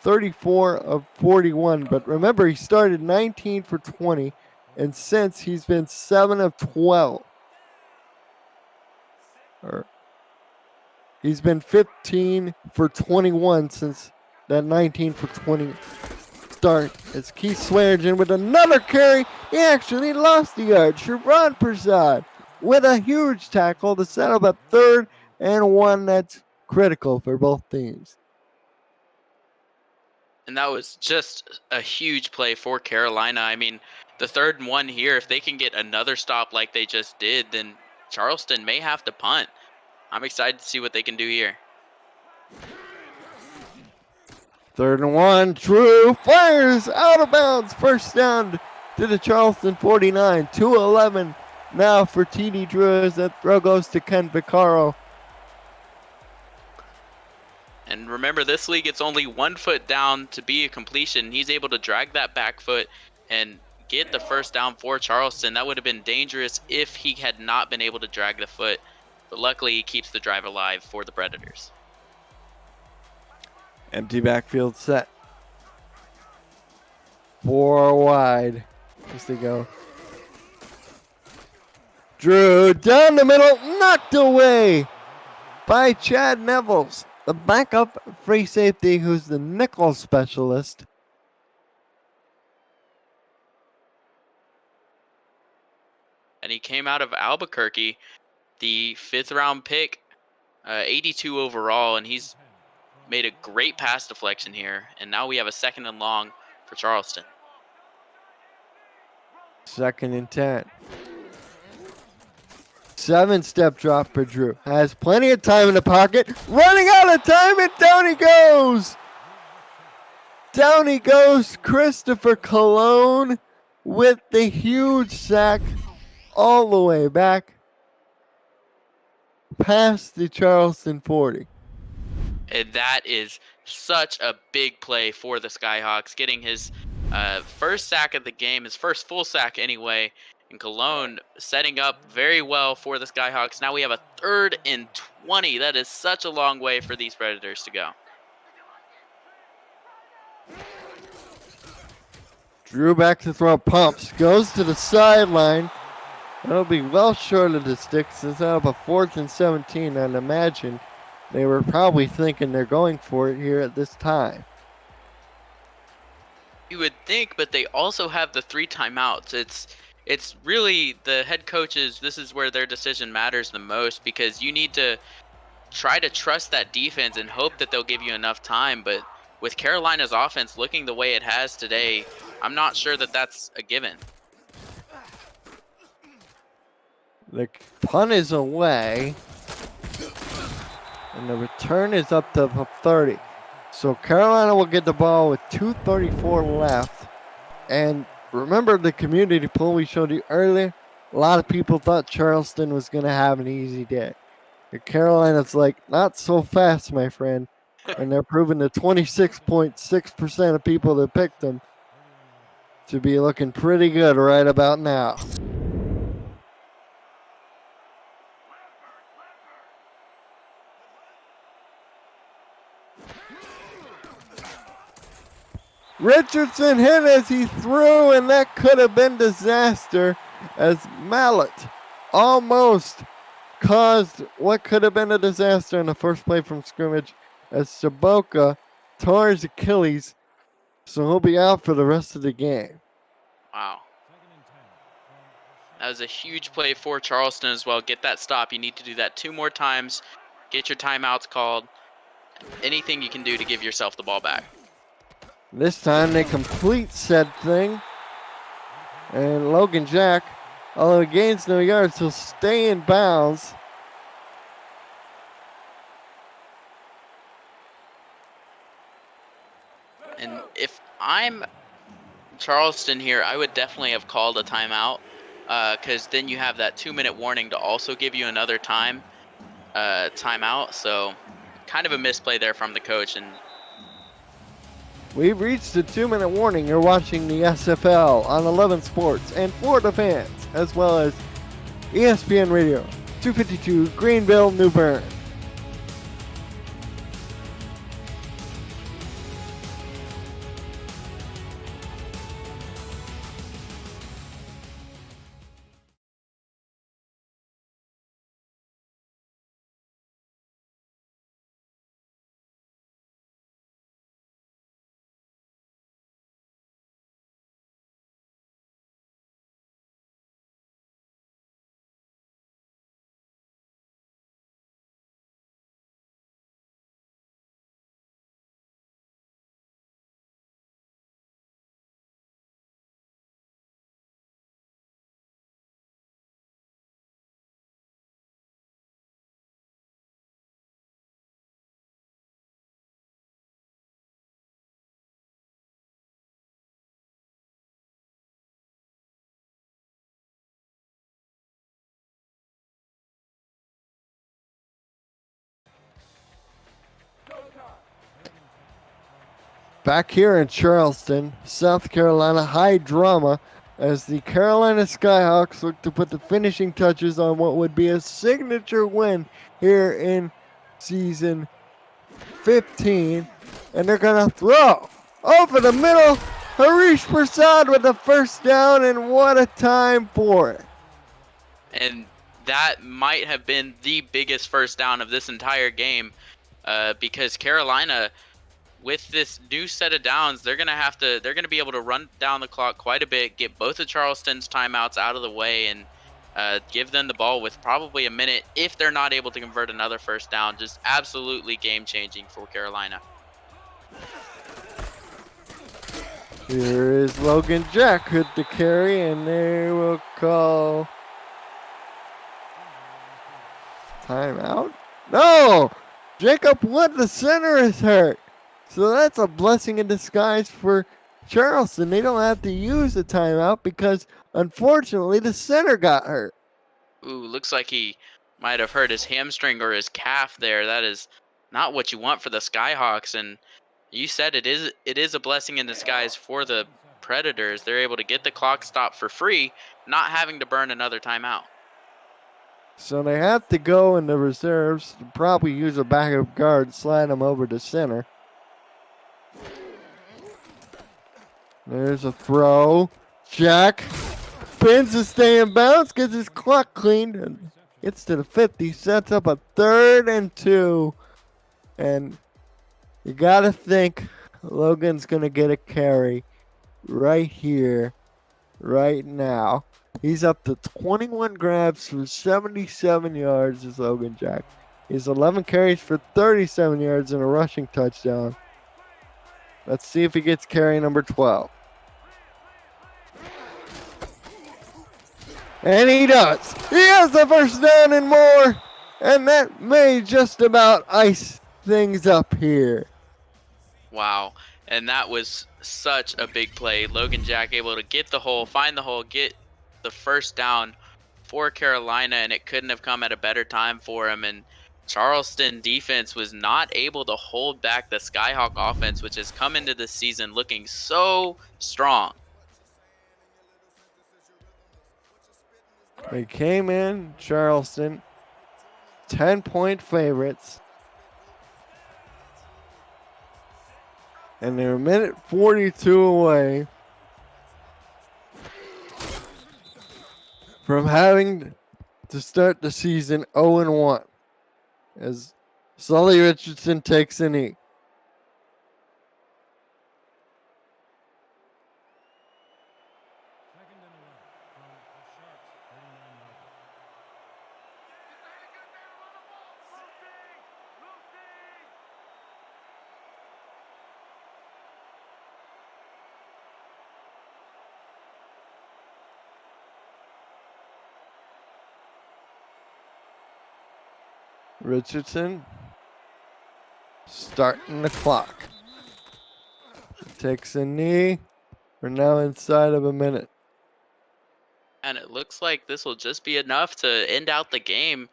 34 of 41, but remember he started 19 for 20, and since he's been 7 of 12. He's been 15 for 21 since that 19 for 20 start. It's Keith Swearingen with another carry. He actually lost a yard. Sherrod Prasad with a huge tackle to set up a 3rd and 1 that's critical for both teams. And that was just a huge play for Carolina. I mean, the 3rd and 1 here, if they can get another stop like they just did, then Charleston may have to punt. I'm excited to see what they can do here. 3rd and 1. Drew fires out of bounds. First down to the Charleston 49. 2:11 now for TD Drew as that throw goes to Ken Vaccaro. And remember, this league, it's only 1 foot down to be a completion. He's able to drag that back foot and get the first down for Charleston. That would have been dangerous if he had not been able to drag the foot. But luckily, he keeps the drive alive for the Predators. Empty backfield set. 4 wide as they go. Drew down the middle, knocked away by Chad Nevels, the backup free safety who's the nickel specialist. And he came out of Albuquerque, the 5th round pick, 82 overall, and he's made a great pass deflection here. And now we have a 2nd and long for Charleston. 2nd and 10. 7-step drop for Drew. Has plenty of time in the pocket. Running out of time, and down he goes. Down he goes. Christopher Colon with the huge sack all the way back past the Charleston 40. And that is such a big play for the Skyhawks, getting his first sack of the game, his first full sack anyway. And Cologne setting up very well for the Skyhawks. Now we have a 3rd and 20. That is such a long way for these Predators to go. Drew back to throw, pumps, goes to the sideline. That'll be well short of the sticks. It's up a 4th and 17. I'd imagine they were probably thinking they're going for it here at this time. You would think, but they also have the 3 timeouts. It's really the head coaches, this is where their decision matters the most, because you need to try to trust that defense and hope that they'll give you enough time. But with Carolina's offense looking the way it has today, I'm not sure that that's a given. The punt is away, and the return is up to the 30. So Carolina will get the ball with 2:34 left. And remember the community poll we showed you earlier? A lot of people thought Charleston was going to have an easy day. And Carolina's like, not so fast, my friend. And they're proving to 26.6% of people that picked them to be looking pretty good right about now. Richardson hit as he threw, and that could have been disaster as Mallet almost caused what could have been a disaster in the first play from scrimmage as Saboka tore his Achilles, so he'll be out for the rest of the game. Wow. That was a huge play for Charleston as well. Get that stop. You need to do that 2 more times. Get your timeouts called. Anything you can do to give yourself the ball back. This time they complete said thing. And Logan Jack, although he gains no yards, he'll stay in bounds. And if I'm Charleston here, I would definitely have called a timeout, because then you have that 2-minute warning to also give you another timeout. So kind of a misplay there from the coach. And we've reached the 2-minute warning. You're watching the SFL on 11 Sports and for the fans, as well as ESPN Radio. 252 Greenville, New Bern. Back here in Charleston, South Carolina, high drama as the Carolina Skyhawks look to put the finishing touches on what would be a signature win here in season 15. And they're going to throw over the middle. Harish Prasad with the first down, and what a time for it. And that might have been the biggest first down of this entire game, because Carolina, with this new set of downs, they're gonna be able to run down the clock quite a bit, get both of Charleston's timeouts out of the way, and give them the ball with probably a minute if they're not able to convert another first down. Just absolutely game changing for Carolina. Here is Logan Jack with the carry, and they will call timeout. No! Jacob Wood, the center, is hurt. So that's a blessing in disguise for Charleston. They don't have to use the timeout because, unfortunately, the center got hurt. Ooh, looks like he might have hurt his hamstring or his calf there. That is not what you want for the Skyhawks. And you said it is a blessing in disguise for the Predators. They're able to get the clock stopped for free, not having to burn another timeout. So they have to go in the reserves, probably use a backup guard, slide them over to center. There's a throw. Jack spins to stay in bounds, gets his clock cleaned, and gets to the 50, sets up a 3rd and 2. And you got to think Logan's going to get a carry right here, right now. He's up to 21 grabs for 77 yards as Logan Jack. He's 11 carries for 37 yards and a rushing touchdown. Let's see if he gets carry number 12. And he does. He has the first down and more. And that may just about ice things up here. Wow. And that was such a big play. Logan Jack able to get the hole, find the hole, get the first down for Carolina, and it couldn't have come at a better time for him. And Charleston defense was not able to hold back the Skyhawk offense, which has come into this season looking so strong. They came in, Charleston, 10-point favorites. And they're a minute 42 away from having to start the season 0-1 as Sully Richardson takes a knee. Richardson starting the clock. Takes a knee. We're now inside of a minute. And it looks like this will just be enough to end out the game.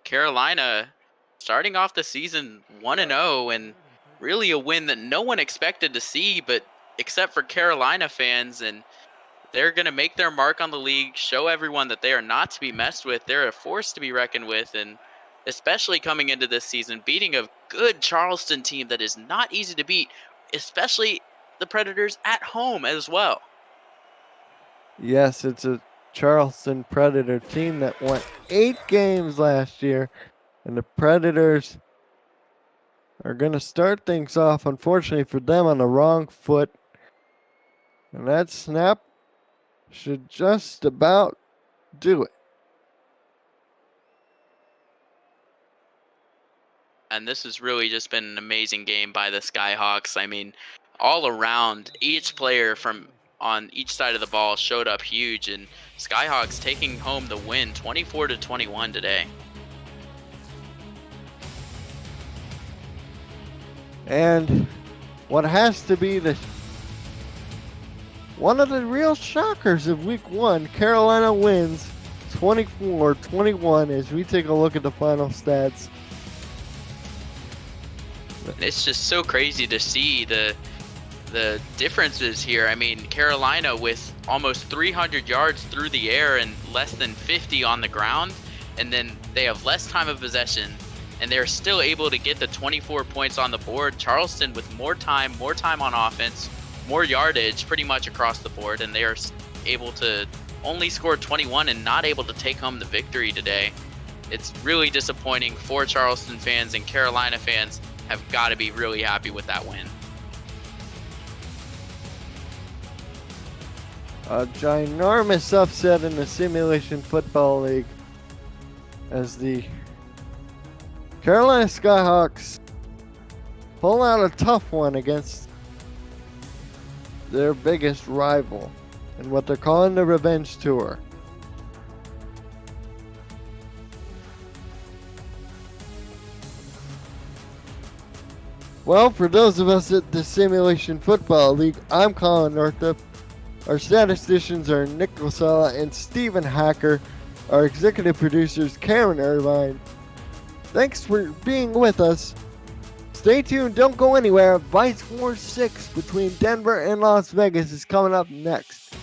Carolina starting off the season 1-0, and really a win that no one expected to see, but except for Carolina fans. And They're going to make their mark on the league, show everyone that they are not to be messed with. They're a force to be reckoned with, and especially coming into this season, beating a good Charleston team that is not easy to beat, especially the Predators at home as well. Yes, it's a Charleston Predator team that won 8 games last year, and the Predators are going to start things off, unfortunately for them, on the wrong foot. And that snap should just about do it. And this has really just been an amazing game by the Skyhawks. I mean, all around, each player from on each side of the ball showed up huge, and Skyhawks taking home the win 24-21 today. And what has to be one of the real shockers of week 1, Carolina wins 24-21 as we take a look at the final stats. And it's just so crazy to see the differences here. I mean, Carolina with almost 300 yards through the air and less than 50 on the ground, and then they have less time of possession, and they're still able to get the 24 points on the board. Charleston with more time on offense, more yardage pretty much across the board, and they are able to only score 21 and not able to take home the victory today. It's really disappointing for Charleston fans, and Carolina fans have got to be really happy with that win. A ginormous upset in the Simulation Football League as the Carolina Skyhawks pull out a tough one against their biggest rival in what they're calling the Revenge Tour. Well, for those of us at the Simulation Football League, I'm Colin Northup. Our statisticians are Nick Losella and Stephen Hacker. Our executive producers, Karen Irvine. Thanks for being with us. Stay tuned, don't go anywhere. Vice War 6 between Denver and Las Vegas is coming up next.